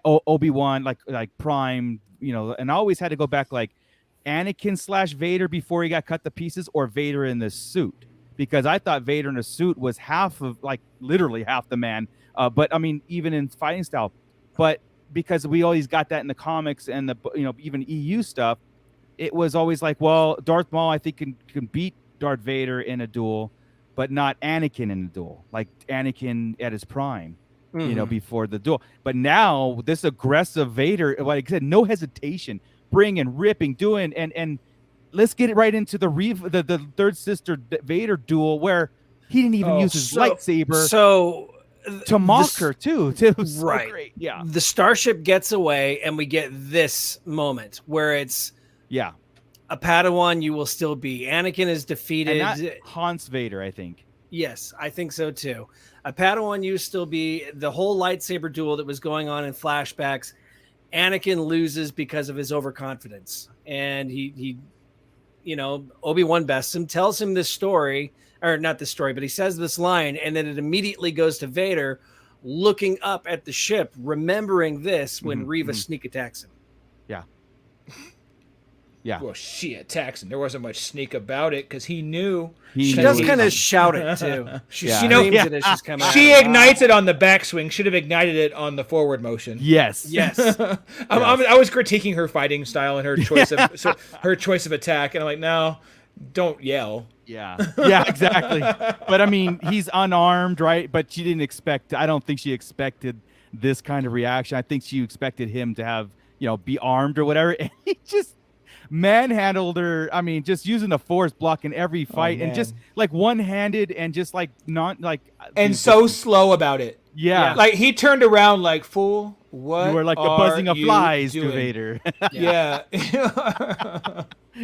Obi-Wan, like Prime, and I always had to go back Anakin / Vader before he got cut to pieces, or Vader in the suit? Because I thought Vader in a suit was literally half the man. But I mean, even in fighting style, but because we always got that in the comics and even EU stuff, it was always like, well, Darth Maul I think can beat Darth Vader in a duel, but not Anakin in a duel, like Anakin at his prime, before the duel. But now this aggressive Vader, like I said, no hesitation, bringing, ripping, doing, and let's get it right into the third sister Vader duel where he didn't even use his lightsaber. To mock her too. It was so great. Yeah. The starship gets away, and we get this moment where it's a Padawan you will still be. Anakin is defeated. And not Hans Vader, I think. Yes, I think so too. A Padawan you still be. The whole lightsaber duel that was going on in flashbacks, Anakin loses because of his overconfidence, and he Obi-Wan bests him, tells him this story. Or not this story, but he says this line, and then it immediately goes to Vader looking up at the ship, remembering this when Reva sneak attacks him. Yeah. Yeah. Well, she attacks him. There wasn't much sneak about it because he knew. She does kind of shout it, too. She screams it as she's coming out. She ignites it on the backswing. Should have ignited it on the forward motion. Yes. I was critiquing her fighting style and her choice of attack, and I'm like, no, don't yell. Yeah, exactly. But I mean, he's unarmed, right? But she didn't expect. I don't think she expected this kind of reaction. I think she expected him to have, be armed or whatever. And he just manhandled her. I mean, just using the force, blocking every fight, and just like one-handed and just like not like. And so slow about it. Yeah. Like he turned around like, fool, what? You were like the buzzing of flies to Vader. Yeah.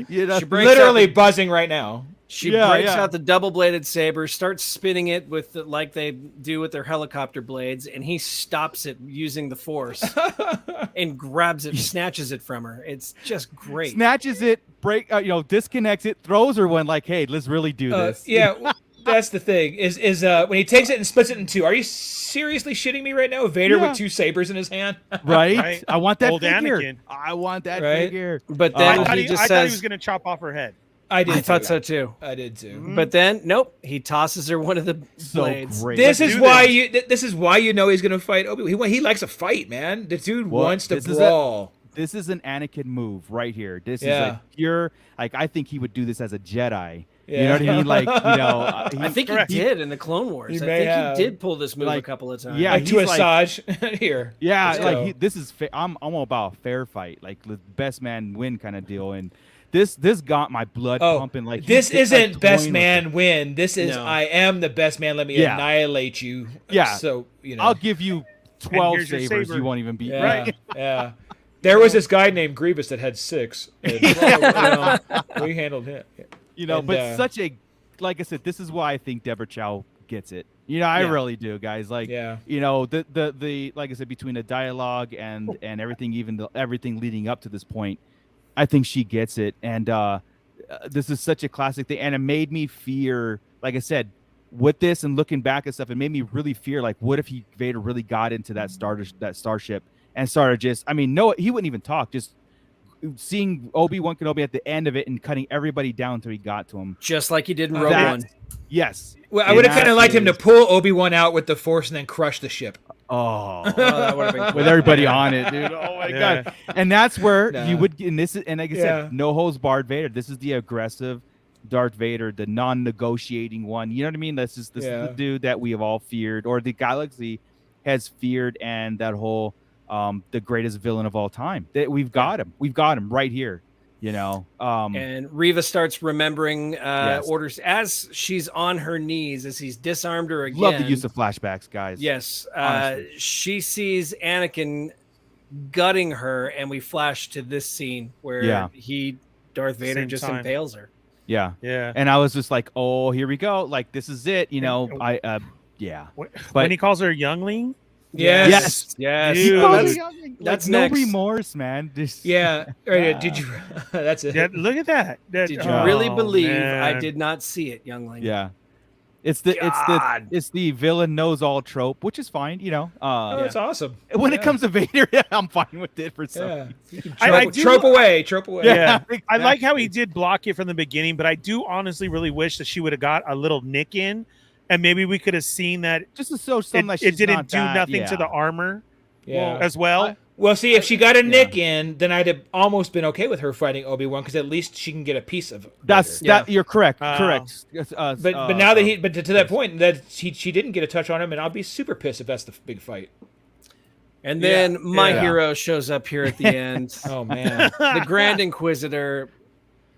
Literally buzzing right now. She breaks out the double-bladed saber, starts spinning it with like they do with their helicopter blades, and he stops it using the force and grabs it, snatches it from her. It's just great. Snatches it, disconnects it, throws her one like, "Hey, let's really do this." Yeah, that's the thing. Is when he takes it and splits it in two. Are you seriously shitting me right now? Vader with two sabers in his hand. Right? I want that Old figure. Anakin. I want that figure. But then I thought he was going to chop off her head. I thought so too. I did too. But then, nope, he tosses her one of the blades. Great. This is why you know he's gonna fight Obi-Wan. He likes a fight, man. The dude wants to brawl. This is an Anakin move right here. This is a pure. Like I think he would do this as a Jedi. Yeah. You know what I mean? Like I think he did in the Clone Wars. I think he did pull this move a couple of times. Yeah, like to Asajj here. Yeah, this is. I'm all about a fair fight, like the best man win kind of deal, and. This got my blood pumping. Like this isn't best man win. This is I am the best man. Let me annihilate you. Yeah. So I'll give you 12 sabers. You won't even beat. Right. Yeah. There was this guy named Grievous that had 6. And, we handled him. But such a, like I said, this is why I think Deborah Chow gets it. I really do, guys. Like, the like I said, between the dialogue and everything, even everything leading up to this point. I think she gets it, and this is such a classic thing, and it made me fear. Like I said, with this and looking back and stuff, it made me really fear. Like, what if Vader really got into that starship and started just? I mean, no, he wouldn't even talk. Just seeing Obi-Wan Kenobi at the end of it and cutting everybody down until he got to him, just like he did in Rogue One. Yes. Well, I would have kind of liked him to pull Obi-Wan out with the Force and then crush the ship. That would have been cool. With everybody on it, dude. Oh my god! And that's where you would. And this is, and like I said, no holds barred Vader. This is the aggressive Darth Vader, the non-negotiating one. You know what I mean? This is the dude that we have all feared, or the galaxy has feared, and that whole the greatest villain of all time. That we've got him. We've got him right here. And Reva starts remembering orders as she's on her knees, as he's disarmed her again. Love the use of flashbacks, guys. Yes. She sees Anakin gutting her, and we flash to this scene where Darth Vader just impales her. Yeah. And I was just like, oh, here we go. Like, this is it. When he calls her youngling. Yes. Dude, that's no next. remorse, man. Did you? That's it. Yeah, look at that. Did you really believe I did not see it, youngling? Yeah. It's the villain knows all trope, which is fine, you know. That's awesome. When it comes to Vader, I'm fine with it for some. Yeah. Trope away. Yeah, I like how he did block it from the beginning, but I do honestly really wish that she would have got a little nick in, and maybe we could have seen that just to show something that it didn't do nothing to the armor, as well. Well, see, if she got a nick in, then I'd have almost been okay with her fighting Obi-Wan because at least she can get a piece of. That you're correct. Correct. But now that to that point that she didn't get a touch on him, and I'll be super pissed if that's the big fight. And then my hero shows up here at the end. Oh man, the Grand Inquisitor.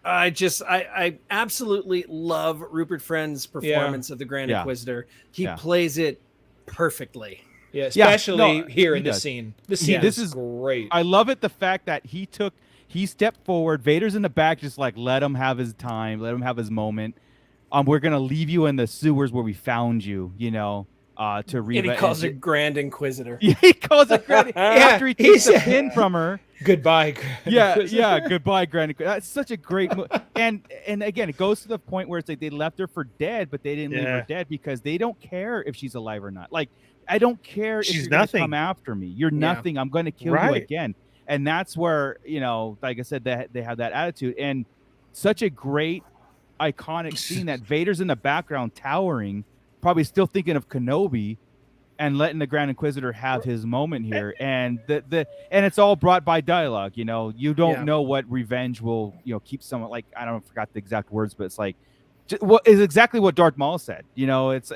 I absolutely love Rupert Friend's performance of the Grand Inquisitor. He plays it perfectly. Yeah, especially here in this scene. This scene is great. I love it. The fact that he stepped forward. Vader's in the back, just like let him have his time, let him have his moment. We're gonna leave you in the sewers where we found you. You know, to Reva. And he calls her Grand Inquisitor. Yeah, he calls her Grand after he takes the pin from her. Goodbye. Goodbye, Grand Inquisitor. That's such a great and again, it goes to the point where it's like they left her for dead, but they didn't leave her dead because they don't care if she's alive or not. Like, I don't care if you're going to come after me. You're nothing. I'm going to kill you again. And that's where, you know, like I said, they have that attitude. And such a great, iconic scene that Vader's in the background towering, probably still thinking of Kenobi and letting the Grand Inquisitor have his moment here. And and it's all brought by dialogue. You know, you don't know what revenge will, you know, keep someone, like, I don't forgot the exact words, but it's like, what is exactly what Darth Maul said. You know, it's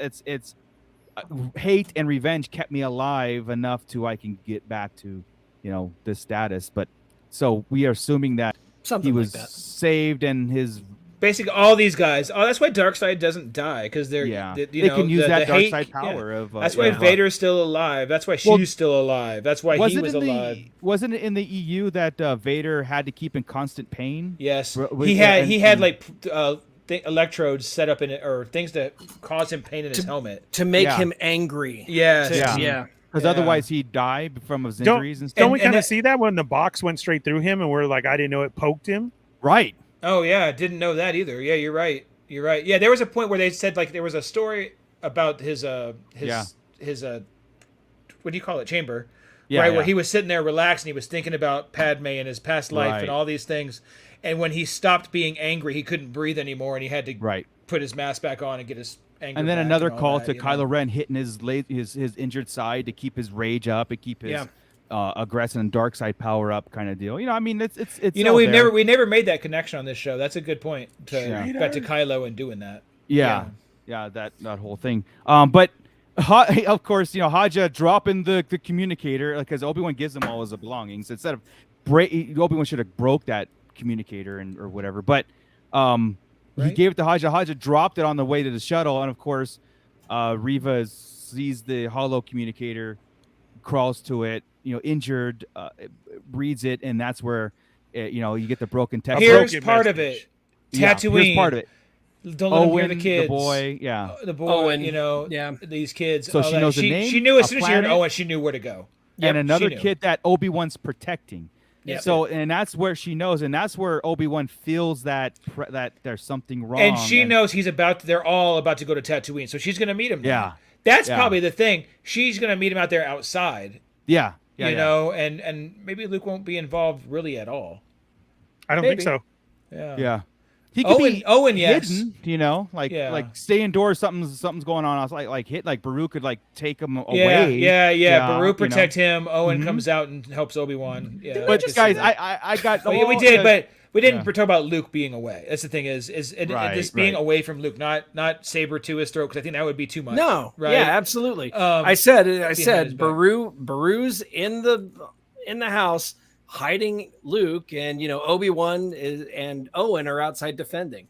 hate and revenge kept me alive enough to I can get back to, you know, this status. But so we are assuming that he was saved and his basically all these guys. Oh, that's why Darkseid doesn't die because they can use that Darkseid power of. That's why Vader's still alive. That's why she's still alive. That's why he was alive. Wasn't it in the EU that Vader had to keep in constant pain? Yes, he had like. Electrodes set up in it or things to cause him pain in his helmet to make him angry. Because otherwise he'd die from his injuries and stuff. Don't we kind of see that when the box went straight through him and we're like, I didn't know it poked him? Right. Oh yeah, didn't know that either. Yeah, you're right. Yeah, there was a point where they said like there was a story about his what do you call it, chamber? Where he was sitting there relaxed and he was thinking about Padme and his past life and all these things. And when he stopped being angry, he couldn't breathe anymore, and he had to put his mask back on and get his anger. And then another call to Kylo Ren hitting his injured side to keep his rage up and keep his aggressive and dark side power up, kind of deal. You know, I mean, it's. You know, we never made that connection on this show. That's a good point back to Kylo and doing that. Yeah, that whole thing. But. Of course, you know, Haja dropping the communicator because Obi-Wan gives him all his belongings. Instead of Obi-Wan should have broke that communicator or whatever, but he gave it to Haja. Haja dropped it on the way to the shuttle, and of course, Reva sees the holo communicator, crawls to it, you know, injured, reads it, and that's where you know, you get the broken text. Here's part of it. Tatooine. Here's part of it. Don't let him hear the kids. The boy, the boy, Owen, you know, these kids. So she knows the name. She knew as soon as she heard Owen, she knew where to go. And another kid that Obi-Wan's protecting. Yep. So, and that's where she knows, and that's where Obi-Wan feels that there's something wrong. And she knows they're all about to go to Tatooine, so she's going to meet him. Yeah. That's probably the thing. She's going to meet him out there outside. Yeah. You know, and maybe Luke won't be involved really at all. I don't think so. Yeah. He could be Owen, hidden, you know, like stay indoors. Something's going on. I was like Baru could like take him away. Yeah. Baru protect him. Owen comes out and helps Obi-Wan. Yeah, but guys, I got. We did, but we didn't talk about Luke being away. That's the thing is this being away from Luke, not saber to his throat, because I think that would be too much. No, right? Yeah, absolutely. I said Baru's in the house, hiding Luke, and you know Obi-Wan and Owen are outside defending.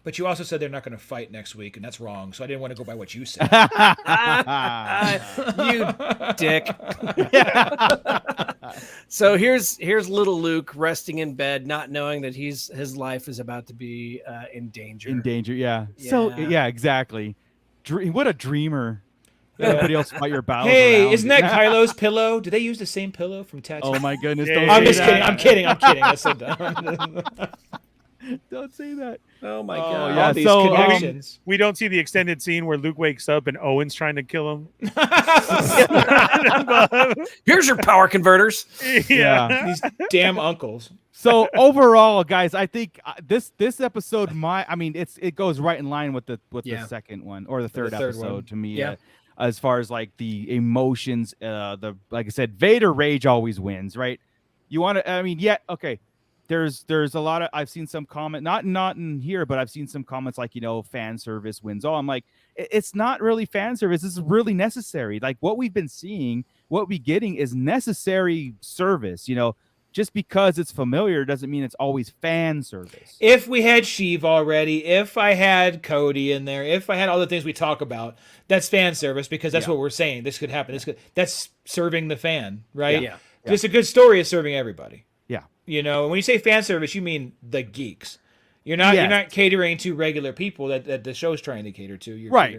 But you also said they're not going to fight next week, and that's wrong. So I didn't want to go by what you said. You dick. So here's little Luke resting in bed, not knowing that his life is about to be in danger. In danger, yeah. So exactly. What a dreamer. Everybody else fight your battles. Hey, isn't that Kylo's pillow? Do they use the same pillow from Tatooine? Oh my goodness! I'm just kidding. I'm kidding. That's so dumb. Don't say that. Oh my Oh, god! yeah, all these so, connections. We don't see the extended scene where Luke wakes up and Owen's trying to kill him. Here's your power converters. Yeah. These damn uncles. So overall, guys, I think this episode, it goes right in line with the second one or the third episode one. to me. Yeah. As far as like the emotions, like I said, Vader rage always wins, right? You want to, okay. There's a lot of, I've seen some comment, not in here, but I've seen some comments like, fan service wins all. I'm like, it's not really fan service. This is really necessary. Like what we've been seeing, what we're getting is necessary service. Just because it's familiar doesn't mean it's always fan service. If we had Sheev already, if I had Cody in there, if I had all the things we talk about, that's fan service because that's what we're saying. This could happen. That's serving the fan, right? Yeah. Just a good story is serving everybody. Yeah. When you say fan service, you mean the geeks. You're not catering to regular people that the show's trying to cater to. You're right.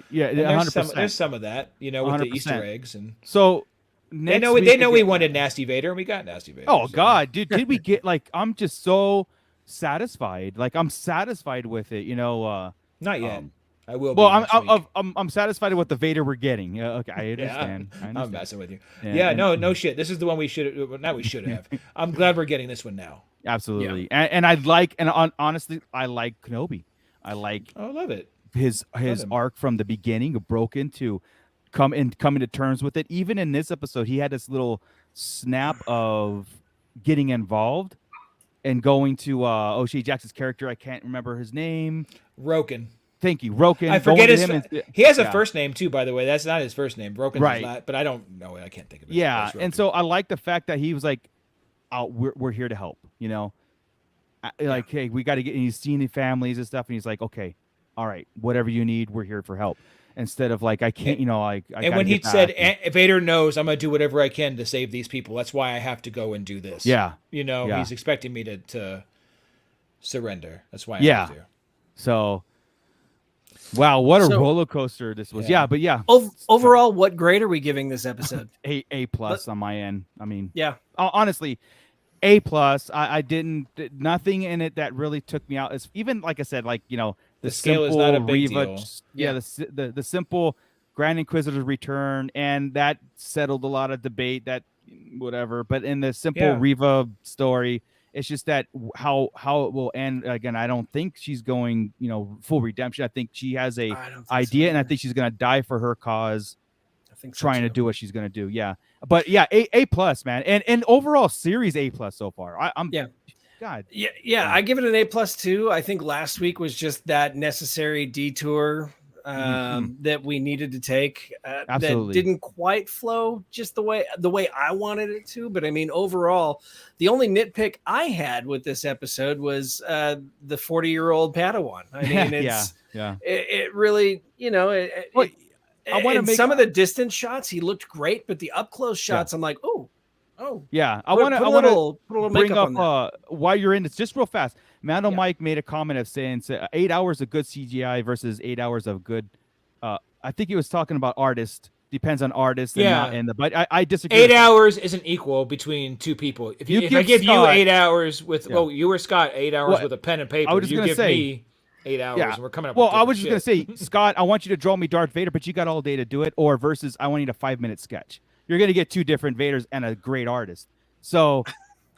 Yeah, and 100%. There's some of that, with 100%. the Easter eggs and so. They know we wanted Nasty Vader and we got Nasty Vader. Oh God, dude, did we get I'm just so satisfied. Like I'm satisfied with it, Not yet. I will. Well, be I'm satisfied with the Vader we're getting. Okay, I understand. I'm messing with you. Yeah, no shit. This is the one we should have. I'm glad we're getting this one now. Absolutely. Yeah. And honestly, I like Kenobi. I love it. His arc from the beginning, broken to coming to terms with it. Even in this episode, he had this little snap of getting involved and going to O'Shea Jackson's character. I can't remember his name. Roken. Thank you, Roken. I forget his. He has a first name too, by the way. That's not his first name. Roken's right. Not, but I don't know. I can't think of it. Yeah, and so I like the fact that he was like, we're here to help. Like, hey, we got to get. And he's seen the families and stuff, and he's like, okay, all right, whatever you need, we're here for help. Instead of like, I can't, and when he said, Vader knows I'm going to do whatever I can to save these people. That's why I have to go and do this. Yeah. He's expecting me to surrender. That's why I have to. So, wow, what a roller coaster this was. Yeah, but yeah. Overall, what grade are we giving this episode? A plus on my end. I mean, yeah, honestly, A plus. I didn't, nothing in it that really took me out. It's even, like I said, like, the scale is not a big deal. Yeah, the simple Grand Inquisitor's return, and that settled a lot of debate. That whatever, but in the simple Reva story, it's just that how it will end. Again, I don't think she's going full redemption. I think she has a idea, and I think she's going to die for her cause. I think trying to do what she's going to do. Yeah, but yeah, A plus, man, and overall series A plus so far. I'm God. Yeah, I give it an A plus too. I think last week was just that necessary detour that we needed to take. That didn't quite flow just the way I wanted it to. But I mean, overall, the only nitpick I had with this episode was the 40-year-old Padawan. I mean, it really, I want to make some of the distance shots. He looked great, but the up close shots, I'm like, oh. Yeah, I want to bring up while you're in this just real fast. Mando Mike made a comment of saying 8 hours of good CGI versus 8 hours of good. I think he was talking about artist. Depends on artist. But I disagree. 8 hours isn't equal between two people. If I give you 8 hours with you or Scott 8 hours with a pen and paper, I was just give me 8 hours. And we're coming up. Well, I was just gonna say, Scott, I want you to draw me Darth Vader, but you got all day to do it. Or versus, I want you to 5-minute sketch. You're gonna get two different Vaders and a great artist. So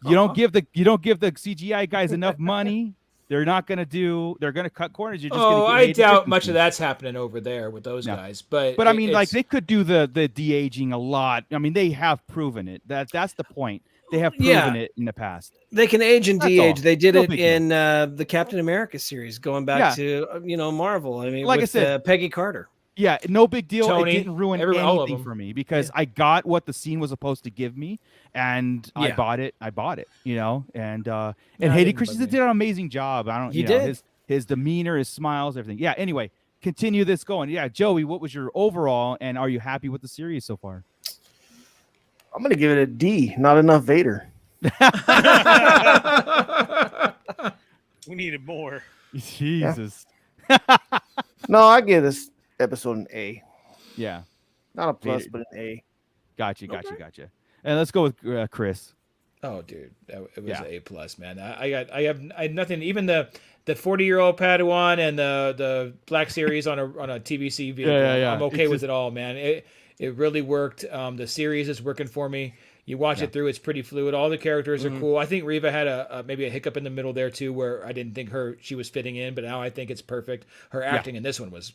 you don't give the CGI guys enough money. They're gonna cut corners. You're just I doubt much of that's happening over there with those guys. But I mean, like they could do the de-aging a lot. I mean, they have proven it. That's the point. They have proven it in the past. They can age and de-age. They did it in the Captain America series, going back to Marvel. I mean, like I said, Peggy Carter. Yeah, no big deal. Tony, it didn't ruin anything for me because I got what the scene was supposed to give me, and I bought it. And Hayden Christensen did an amazing job. His demeanor, his smiles, everything. Yeah. Anyway, continue this going. Yeah, Joey, what was your overall, and are you happy with the series so far? I'm gonna give it a D. Not enough Vader. We needed more. Jesus. Yeah. No, I give this episode an A. Yeah. Not a plus, Vader. but an A. Gotcha. And let's go with Chris. Oh, dude, it was an A+, man. I had nothing. Even the 40-year-old Padawan and the Black Series on a TVC vehicle. I'm okay with it all, man. It really worked. The series is working for me. You watch it through; it's pretty fluid. All the characters are cool. I think Reva had maybe a hiccup in the middle there too, where I didn't think she was fitting in, but now I think it's perfect. Her acting in this one was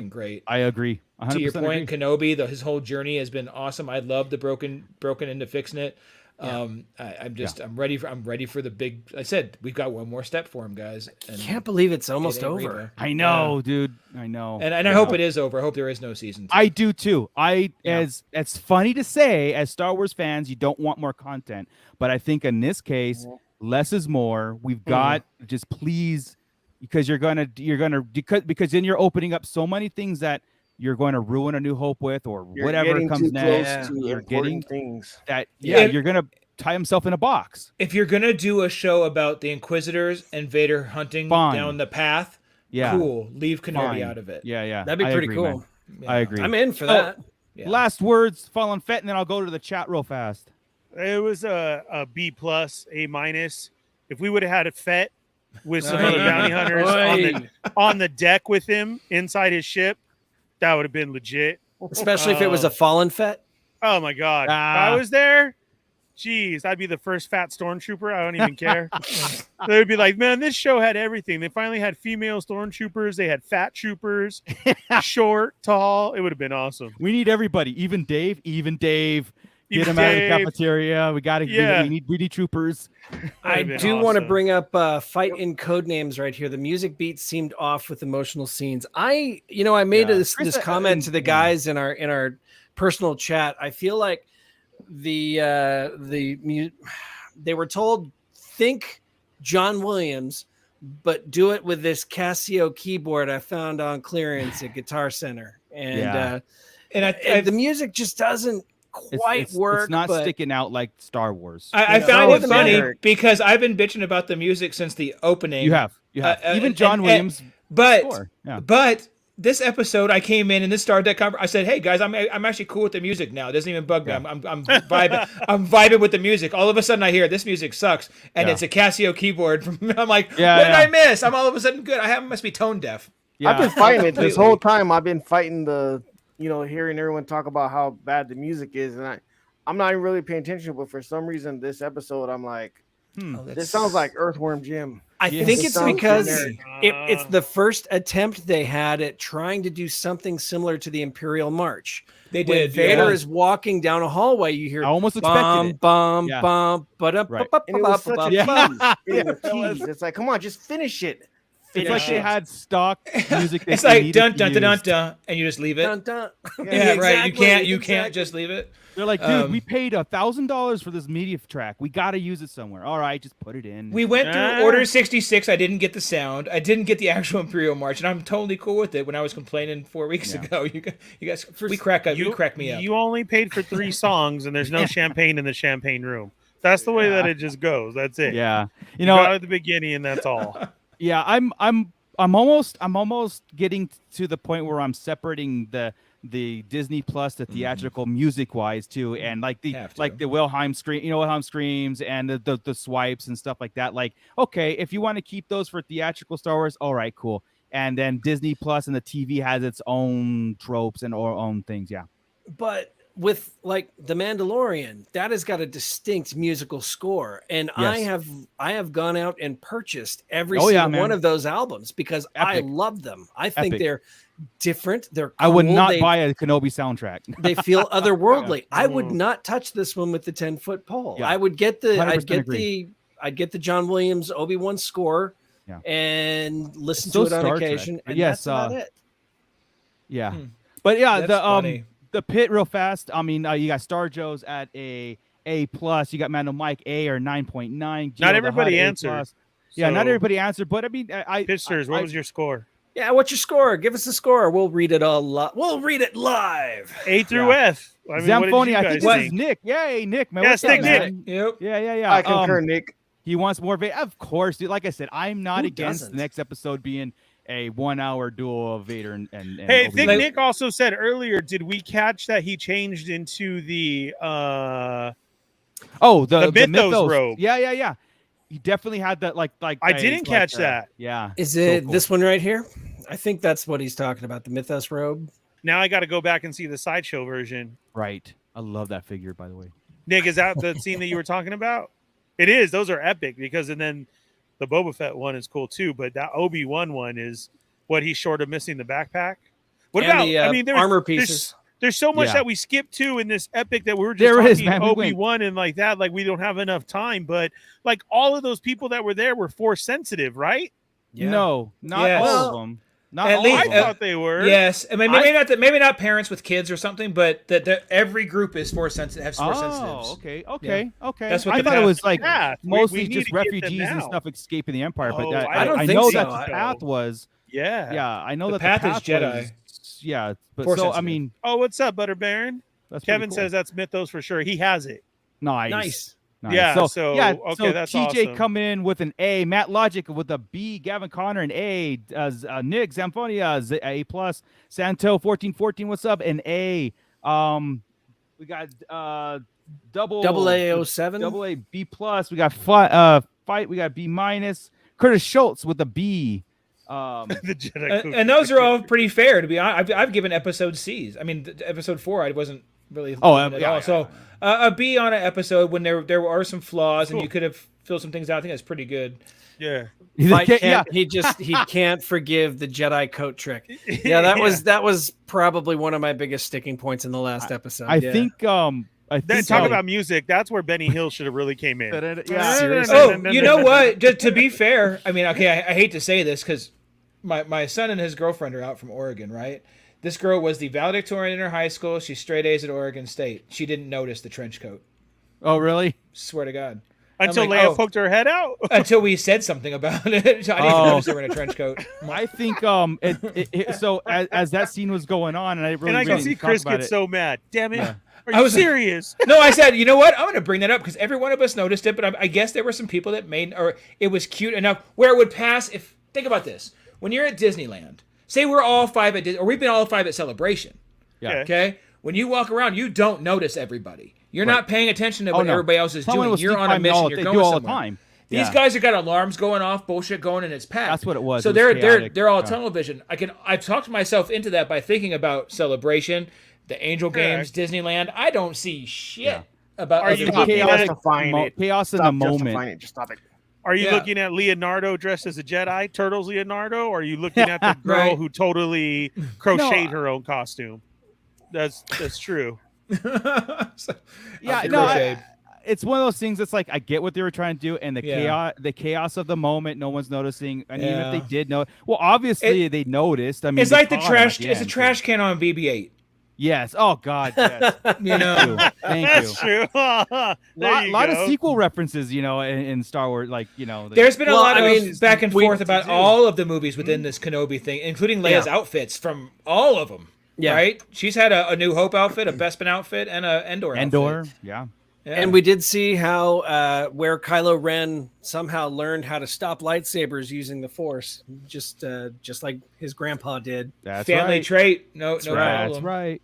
great. I agree. To your point, Kenobi, his whole journey has been awesome. I love the broken into fixing it. I'm ready for the big. I said we've got one more step for him, guys. I can't believe it's almost over. Reva. I know, dude. I know, and I hope it is over. I hope there is no season 2. I do too. As funny to say, as Star Wars fans, you don't want more content, but I think in this case, less is more. We've got just please, because because then you're opening up so many things that you're going to ruin A New Hope with, or whatever comes next. You're getting things that you're going to tie himself in a box. If you're going to do a show about the Inquisitors and Vader hunting down the path, cool. Leave Kenobi out of it. Yeah. That'd be pretty cool. Yeah. I agree. I'm in for that. Yeah. Last words, Fallen Fett, and then I'll go to the chat real fast. It was a B+, A-. If we would have had a Fett with some other bounty hunters on the deck with him inside his ship, that would have been legit. Especially if it was a Fallen Fett. Oh my God. If I was there, geez, I'd be the first fat stormtrooper. I don't even care. They would be like, man, this show had everything. They finally had female stormtroopers. They had fat troopers, short, tall. It would have been awesome. We need everybody. Even Dave. Get him out of the cafeteria. We got to. We need troopers. I do want to bring up fight in code names right here. The music beats seemed off with emotional scenes. I made this comment to the guys in our personal chat. I feel like they were told, think John Williams, but do it with this Casio keyboard I found on clearance at Guitar Center, and the music just doesn't quite work. It's not sticking out like Star Wars. I found it funny because I've been bitching about the music since the opening. You have. Even John Williams. But this episode, I came in this Star Deck conference. I said, "Hey guys, I'm actually cool with the music now. It doesn't even bug me. I'm vibing. I'm vibing with the music." All of a sudden, I hear this music sucks, and it's a Casio keyboard. I'm like, "What did I miss?" I'm all of a sudden good. I must be tone deaf. I've been fighting it this whole time. I've been fighting hearing everyone talk about how bad the music is, and I'm not even really paying attention, but for some reason this episode I'm like, this sounds like Earthworm Jim. I think it's because it's the first attempt they had at trying to do something similar to the Imperial March. They did. When Vader is walking down a hallway, you hear I almost expected it. Bum, bum, Right. And it was such a tease. It's like, come on, just finish it. It's like they had stock music. It's like dun dun dun dun dun, and you just leave it. Dun, dun. Yeah, right. You can't just leave it. They're like, dude, we paid $1,000 for this media track. We got to use it somewhere. All right, just put it in. We went through Order 66. I didn't get the sound. I didn't get the actual Imperial March, and I'm totally cool with it. When I was complaining 4 weeks ago, you guys, we crack me up. You only paid for 3 songs, and there's no champagne in the champagne room. That's the way that it just goes. That's it. Yeah, you got at the beginning, and that's all. Yeah, I'm almost getting to the point where I'm separating the Disney Plus, the theatrical music wise too, and like the Wilhelm screams and the swipes and stuff like that. Like, okay, if you want to keep those for theatrical Star Wars, all right, cool. And then Disney Plus and the TV has its own tropes and own things. Yeah, but with like The Mandalorian, that has got a distinct musical score, and yes. I have gone out and purchased every single one of those albums because I love them. I think they're different. They're cool. I would not buy a Kenobi soundtrack. They feel otherworldly. I would not touch this one with the 10-foot pole. Yeah. I would get I'd get the John Williams Obi-Wan score and listen to it on occasion. And that's about it. Yeah. But yeah, that's funny. The pit real fast. I mean, you got Star Joe's at A+. You got Mando Mike A or 9.9. Not everybody answered. Yeah, not everybody answered. But I mean, Pisters, what was your score? Yeah, what's your score? Give us a score. We'll read it all. We'll read it live. A through F. I mean, Zamfoni, I think this is Nick. Yay, Nick, man. Yes, Nick. Yep. Yeah. I concur, Nick. He wants more. Of course, dude. Like I said, I'm not against the next episode being a 1 hour duel of Vader and hey, I think Nick also said earlier, did we catch that he changed into the Oh, the Mythos robe. Yeah. He definitely had that. Like I didn't catch that. Yeah. Is it this one right here? I think that's what he's talking about. The Mythos robe. Now I got to go back and see the sideshow version. Right. I love that figure, by the way. Nick, is that the scene that you were talking about? It is. Those are epic because, and then the Boba Fett one is cool too. But that Obi-Wan one is what he's short of missing the backpack. What And about? the, I mean, there's armor pieces. There's so much Yeah. that we skipped to in this epic that we were just There is, talking man. We went- Obi-Wan and like that. Like we don't have enough time. But like all of those people that were there were force sensitive, right? Yeah. No, not Yes. all of them. Not At all least- of I them. thought they were. Yes, I mean maybe not parents with kids or something, but that every group is force sensitive. Has force sensitives. Okay. That's what I the thought it path- was like Yeah, we mostly need just to get them refugees and now. stuff escaping the Empire. But Oh, that, I don't I think know so. that the path was. Yeah. Yeah, I know The that path is Jedi. was, yeah, but Force so I sensitive. mean, Oh, what's up, Butter Baron? that's Kevin pretty cool. says that's Mythos for sure. He has it. Nice. Yeah, So so, yeah, okay, so that's TJ awesome. coming in with an A, Matt Logic with a B, Gavin Connor an A, Nick Zamphonia A plus, Santo 1414, what's up? An A. We got double A07. double A B plus. We got fight. We got B minus. Curtis Schultz with a B. The Jedi cookie. And those are all pretty fair to be honest. I've given episode C's. I mean, episode 4 I wasn't really Oh, loving at yeah, all. yeah, So a B on an episode when there are some flaws Cool. and you could have filled some things out. I think that's pretty good. Yeah. Mike Yeah. can't, he can't forgive the Jedi coat trick. Yeah, that was probably one of my biggest sticking points in the last episode. I yeah. think Then think talk so. about music. That's where Benny Hill should have really came in. Yeah. Seriously. Oh, you know what? To be fair, I mean, okay, I hate to say this because my son and his girlfriend are out from Oregon, right? This girl was the valedictorian in her high school. She's straight A's at Oregon State. She didn't notice the trench coat. Oh, really? Swear to God. Until I'm like, Leia oh. poked her head out. Until we said something about it. I didn't even notice they were in a trench coat. I think so as that scene was going on, and I really And I can didn't see talk Chris about get it. so mad. Damn it. Yeah. Are I you was- serious? No, I said, you know what? I'm going to bring that up because every one of us noticed it, but I guess there were some people that made, or it was cute enough where it would pass. If think about this, when you're at Disneyland, say we're all 5 at Disney, or we've been all 5 at Celebration. Yeah. Okay. When you walk around, you don't notice everybody. You're not paying attention to what no. everybody else is Someone doing. will You're sneak on by a me mission. all- You're they going do all the somewhere. time. These Yeah. guys have got alarms going off, bullshit going, and it's packed. That's what it was. So It was they're chaotic. they're all Yeah. tunnel vision. I've talked myself into that by thinking about Celebration, the Angel Games, Disneyland. I don't see shit Yeah. about Are other you people. looking at it? Chaos in Stop the moment. justifying it. Just stop it. Are you Yeah. looking at Leonardo dressed as a Jedi, Turtles Leonardo? Or are you looking at the girl Right. who totally crocheted her own costume? That's true. So- Yeah, I'll no, crochet. it's one of those things that's like I get what they were trying to do, and Yeah. the chaos of the moment, no one's noticing, and even Yeah. if they did know, well, obviously they noticed. I mean, it's they like the caught him trash. at the It's a end, trash so- can on BB-8. Yes. Oh God. Yes. You know. Thank That's you. true. There you Lot go. of sequel references, in Star Wars, like There's been a Well, lot I of mean, back and we- forth about all of the movies within this Kenobi thing, including Leia's outfits from all of them. Yeah. Right? She's had a New Hope outfit, a Bespin outfit, and a Endor outfit. Endor. Yeah. Yeah. And we did see how where Kylo Ren somehow learned how to stop lightsabers using the Force, just like his grandpa did. That's family right. trait. No That's problem. right.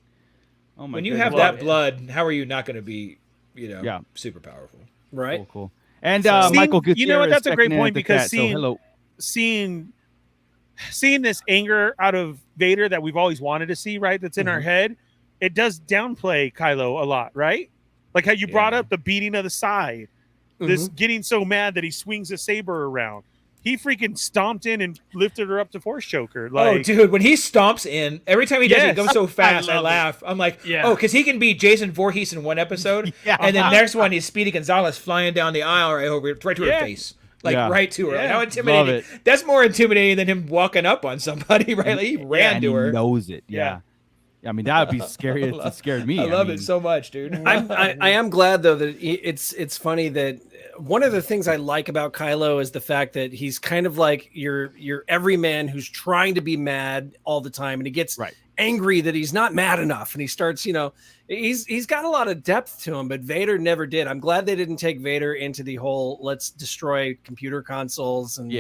Oh my. When you goodness. have that blood, how are you not going to be, Yeah. super powerful? Right. Cool. And So- Michael You know what? Gutierrez That's a great checking in point at the because chat, so hello. seeing this anger out of Vader that we've always wanted to see, right? That's in our head. It does downplay Kylo a lot, right? Like how you brought up the beating of the side, this getting so mad that he swings a saber around. He freaking stomped in and lifted her up to Force choker. Like, Oh, dude, when he stomps in, every time he does it, Yes. it goes so fast, I love it. laugh. I'm like, Yeah. oh, because he can be Jason Voorhees in one episode, Yeah. and then next one he's Speedy Gonzalez flying down the aisle right to her Yeah. face. Like, Yeah. right to her. Yeah. How Love intimidating. it. That's more intimidating than him walking up on somebody, right? Like, he ran And to he her. knows it. Yeah. I mean, that would be scary. It scared me. I love mean, it so much, dude. I am glad though that it's funny that one of the things I like about Kylo is the fact that he's kind of like your everyman who's trying to be mad all the time, and he gets angry that he's not mad enough, and he starts, he's got a lot of depth to him, but Vader never did. I'm glad they didn't take Vader into the whole let's destroy computer consoles, and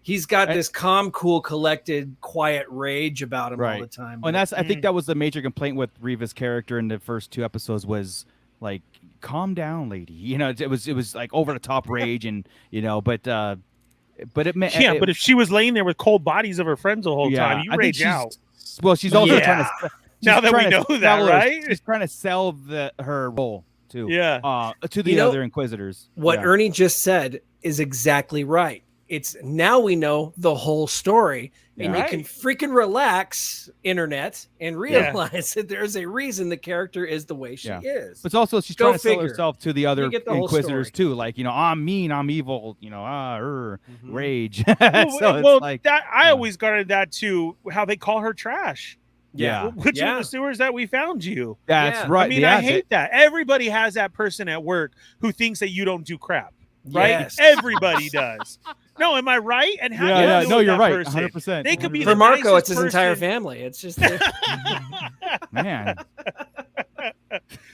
he's got this calm, cool, collected, quiet rage about him all the time. And I think that was the major complaint with Reva's character in the first 2 episodes was like calm down, lady. You know, it was like over the top rage, and you know, but it meant but if she was laying there with cold bodies of her friends the whole time, you rage out. Well, she's also trying to. Now that we know that, right? She's trying to sell her role too. Yeah. To the other Inquisitors. What Ernie just said is exactly right. It's now we know the whole story, and you can freaking relax, internet, and realize that there's a reason the character is the way she is. But also she's trying to sell herself to the other Inquisitors too. Like, you know, I'm mean, I'm evil, you know, rage. I always guarded that too, how they call her trash. Yeah. Which are the sewers that we found you? That's right. I mean, I hate that. Everybody has that person at work who thinks that you don't do crap. Right? Yes. Everybody does. No, am I right? And how no, you're right. Person? 100%. They could be for Marco. It's his entire family. It's just man.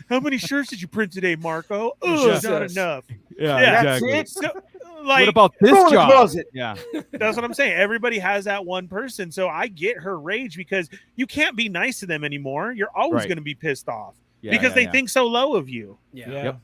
How many shirts did you print today, Marco? Oh, not enough. Yeah, exactly. So, like, what about this job? Yeah, that's what I'm saying. Everybody has that one person. So I get her rage because you can't be nice to them anymore. You're always going to be pissed off because they think so low of you. Yep.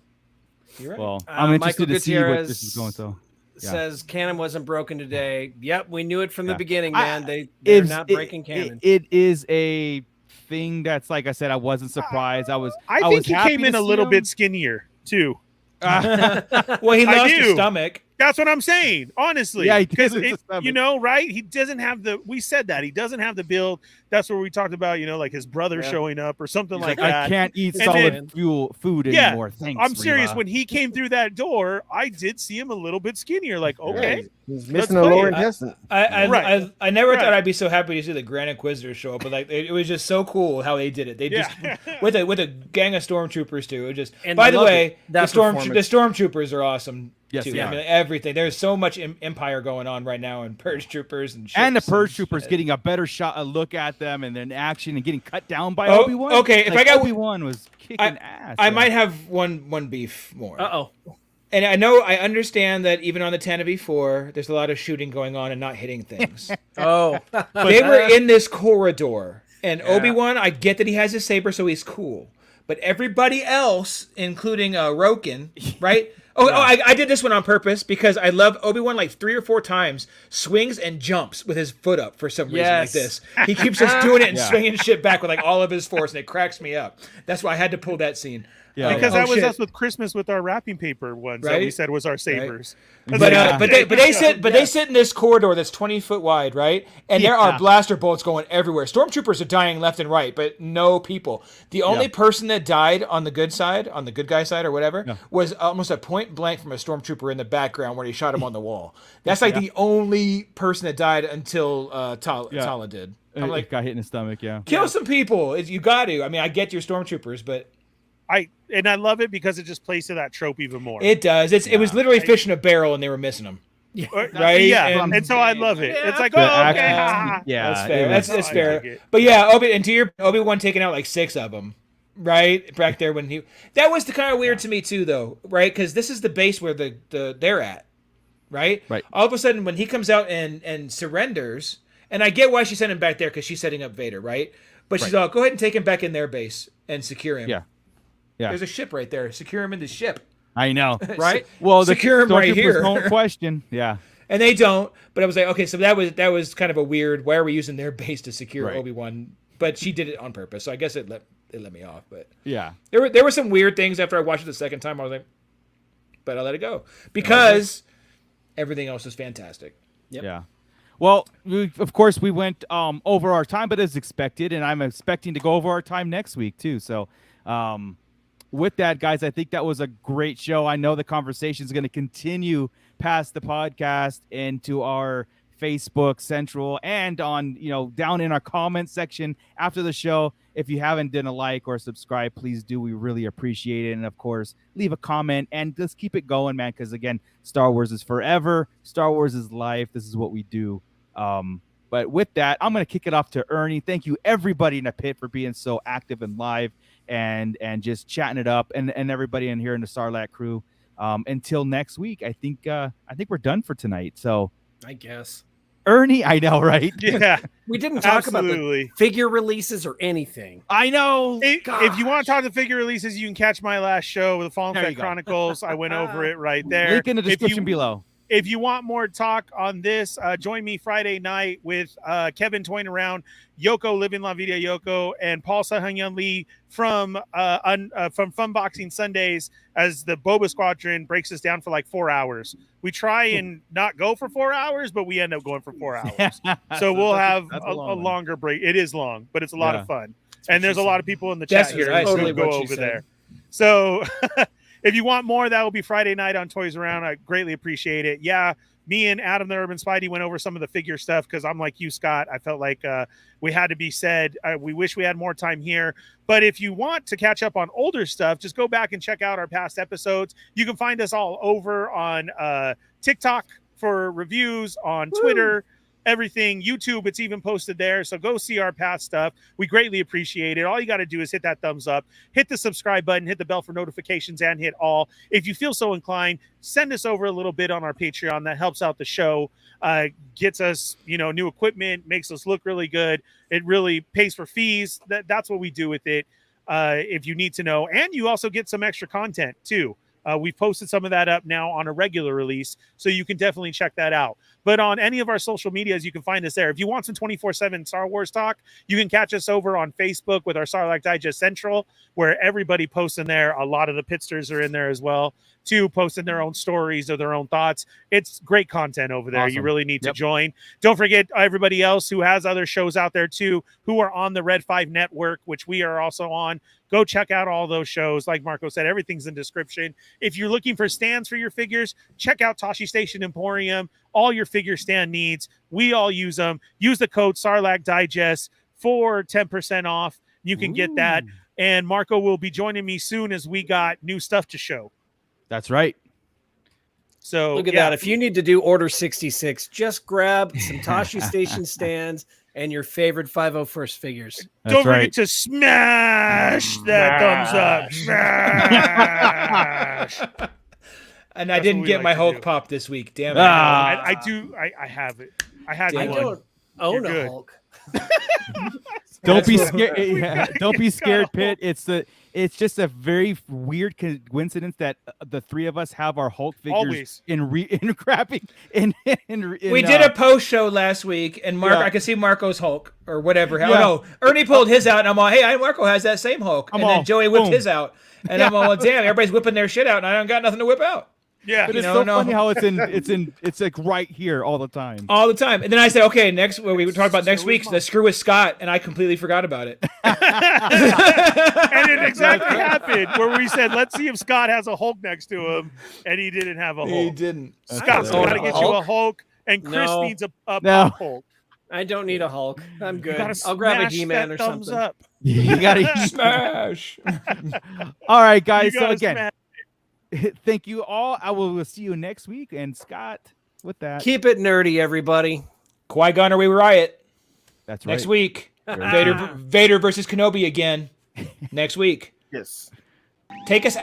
You're right. Well, I'm interested to see what this is going to. Says canon wasn't broken today. Yep, we knew it from the beginning, man. They're not breaking canon. It is a thing that's, like I said, I wasn't surprised. I think he came in a little bit skinnier too. Well, he lost his stomach. That's what I'm saying, honestly. Yeah, because you know, right? He doesn't have the. We said that he doesn't have the build. That's where we talked about, you know, like his brother showing up or something like that. I can't eat solid food anymore. Thanks. I'm serious. When he came through that door, I did see him a little bit skinnier. Like, okay, he's missing the lower intestine. I never thought I'd be so happy to see the Grand Inquisitor show up, but like it was just so cool how they did it. They just with a gang of stormtroopers too. It just. And by the way, the stormtroopers are awesome. Yes, too. I mean, everything. There's so much empire going on right now, and purge troopers and the purge troopers getting a better a look at them, and then action and getting cut down by Obi-Wan. Okay, if I got Obi-Wan was kicking ass. I might have one beef more. Uh-oh. And I understand that even on the Kenobi 4, there's a lot of shooting going on and not hitting things. They were in this corridor, and Obi-Wan, I get that he has his saber, so he's cool. But everybody else, including Roken, right? I did this one on purpose because I love Obi-Wan like 3 or 4 times swings and jumps with his foot up for some reason like this. He keeps just doing it and swinging shit back with like all of his force, and it cracks me up. That's why I had to pull that scene. Yeah, because that was us with Christmas with our wrapping paper ones that we said was our sabers. Right. But they sit in this corridor that's 20 foot wide, right? And there are blaster bolts going everywhere. Stormtroopers are dying left and right, but no people. The only person that died on the good side, on the good guy side or whatever, was almost a point blank from a stormtrooper in the background where he shot him on the wall. That's like the only person that died until Tala did. I'm like, got hit in the stomach. Kill some people. You got to. I mean, I get your stormtroopers, but. I love it because it just plays to that trope even more. It does. It was literally fish in a barrel, and they were missing them. Right? Yeah, and so I love it. It's like, okay. Yeah, that's fair. That's fair. Like but yeah, Obi-Wan taking out like 6 of them, right? Back there when that was the kind of weird to me too, though, right? Because this is the base where they're at, right? Right. All of a sudden, when he comes out and surrenders, and I get why she sent him back there because she's setting up Vader, right? But she's all, go ahead and take him back in their base and secure him. Yeah. There's a ship right there. Secure him in the ship. I know, right? Well, secure him right here. Don't question. Yeah, and they don't. But I was like, okay, so that was kind of a weird. Why are we using their base to secure Obi-Wan? But she did it on purpose, so I guess it let me off. But there were some weird things after I watched it the second time. I was like, but I let it go because everything else is fantastic. Yep. Yeah. Well, of course, we went over our time, but as expected, and I'm expecting to go over our time next week too. So. With that, guys, I think that was a great show. I know the conversation is going to continue past the podcast into our Facebook Central and on, down in our comment section after the show. If you haven't done a like or subscribe, please do. We really appreciate it. And of course, leave a comment and let's keep it going, man. Because again, Star Wars is forever. Star Wars is life. This is what we do. But with that, I'm going to kick it off to Ernie. Thank you, everybody in the pit, for being so active and live and just chatting it up, and everybody in here in the Sarlacc crew. Until next week, I think we're done for tonight. So I guess. Ernie. I know, right? Yeah. We didn't talk about the figure releases or anything. I know. If you want to talk to figure releases, you can catch my last show, The Fallen Fett Chronicles. I went over it right there. Link in the description below. If you want more talk on this, join me Friday night with Kevin toying around, Yoko Living La Vida Yoko, and Paul Sahanyun Lee from Funboxing Sundays as the Boba Squadron breaks us down for like 4 hours. We try and not go for 4 hours, but we end up going for 4 hours. So we'll have a longer break. It is long, but it's a lot of fun. And there's a lot of people in the chat here who go over there. So if you want more, that will be Friday night on Toys Around. I greatly appreciate it. Yeah, me and Adam the Urban Spidey went over some of the figure stuff because I'm like you, Scott. I felt like we had to be said. We wish we had more time here. But if you want to catch up on older stuff, just go back and check out our past episodes. You can find us all over on TikTok for reviews, on Twitter, everything, YouTube, it's even posted there. So go see our past stuff. We greatly appreciate it. All you got to do is hit that thumbs up, hit the subscribe button, hit the bell for notifications, and hit all. If you feel so inclined, send us over a little bit on our Patreon. That helps out the show, gets us, new equipment, makes us look really good. It really pays for fees. That's what we do with it. If you need to know, and you also get some extra content too. We've posted some of that up now on a regular release, so you can definitely check that out. But on any of our social medias, you can find us there. If you want some 24/7 Star Wars talk, you can catch us over on Facebook with our Sarlacc Digest Central, where everybody posts in there. A lot of the pitsters are in there as well, too, posting their own stories or their own thoughts. It's great content over there. Awesome. You really need to join. Don't forget everybody else who has other shows out there, too, who are on the Red 5 Network, which we are also on. Go check out all those shows. Like Marco said, everything's in description. If you're looking for stands for your figures, check out Tashi Station Emporium. All your figure stand needs, we all use them. Use the code Sarlacc Digest for 10% off. You can get that. And Marco will be joining me soon as we got new stuff to show. That's right. So look at that. If you need to do Order 66, just grab some Tashi Station stands and your favorite 501st figures. Don't forget to smash that thumbs up. Smash. And I didn't get my Hulk pop this week. Damn it. I do. I have it. I had one. I don't own a Hulk. Don't be scared. Don't be scared, Pitt. It's just a very weird coincidence that the three of us have our Hulk figures in crapping. We did a post show last week, and I could see Marco's Hulk or whatever. Oh no, Ernie pulled his out, and I'm all, hey, Marco has that same Hulk, and then Joey whipped his out, and I'm all, damn, everybody's whipping their shit out, and I don't got nothing to whip out. Yeah, but it's funny how it's like right here all the time. All the time. And then I said, okay, next we talked about next week, the screw with Scott, and I completely forgot about it. And it exactly happened where we said, let's see if Scott has a Hulk next to him, and he didn't have a Hulk. He didn't. Scott's got to get you a Hulk, and Chris needs a pop Hulk. I don't need a Hulk. I'm good. I'll grab a He-Man or something. Up. You gotta smash. All right, guys. So again, thank you all. I will see you next week. And Scott, with that, keep it nerdy, everybody. Qui-Gon or we riot. That's right. Next week, Vader versus Kenobi again. Next week. Yes. Take us.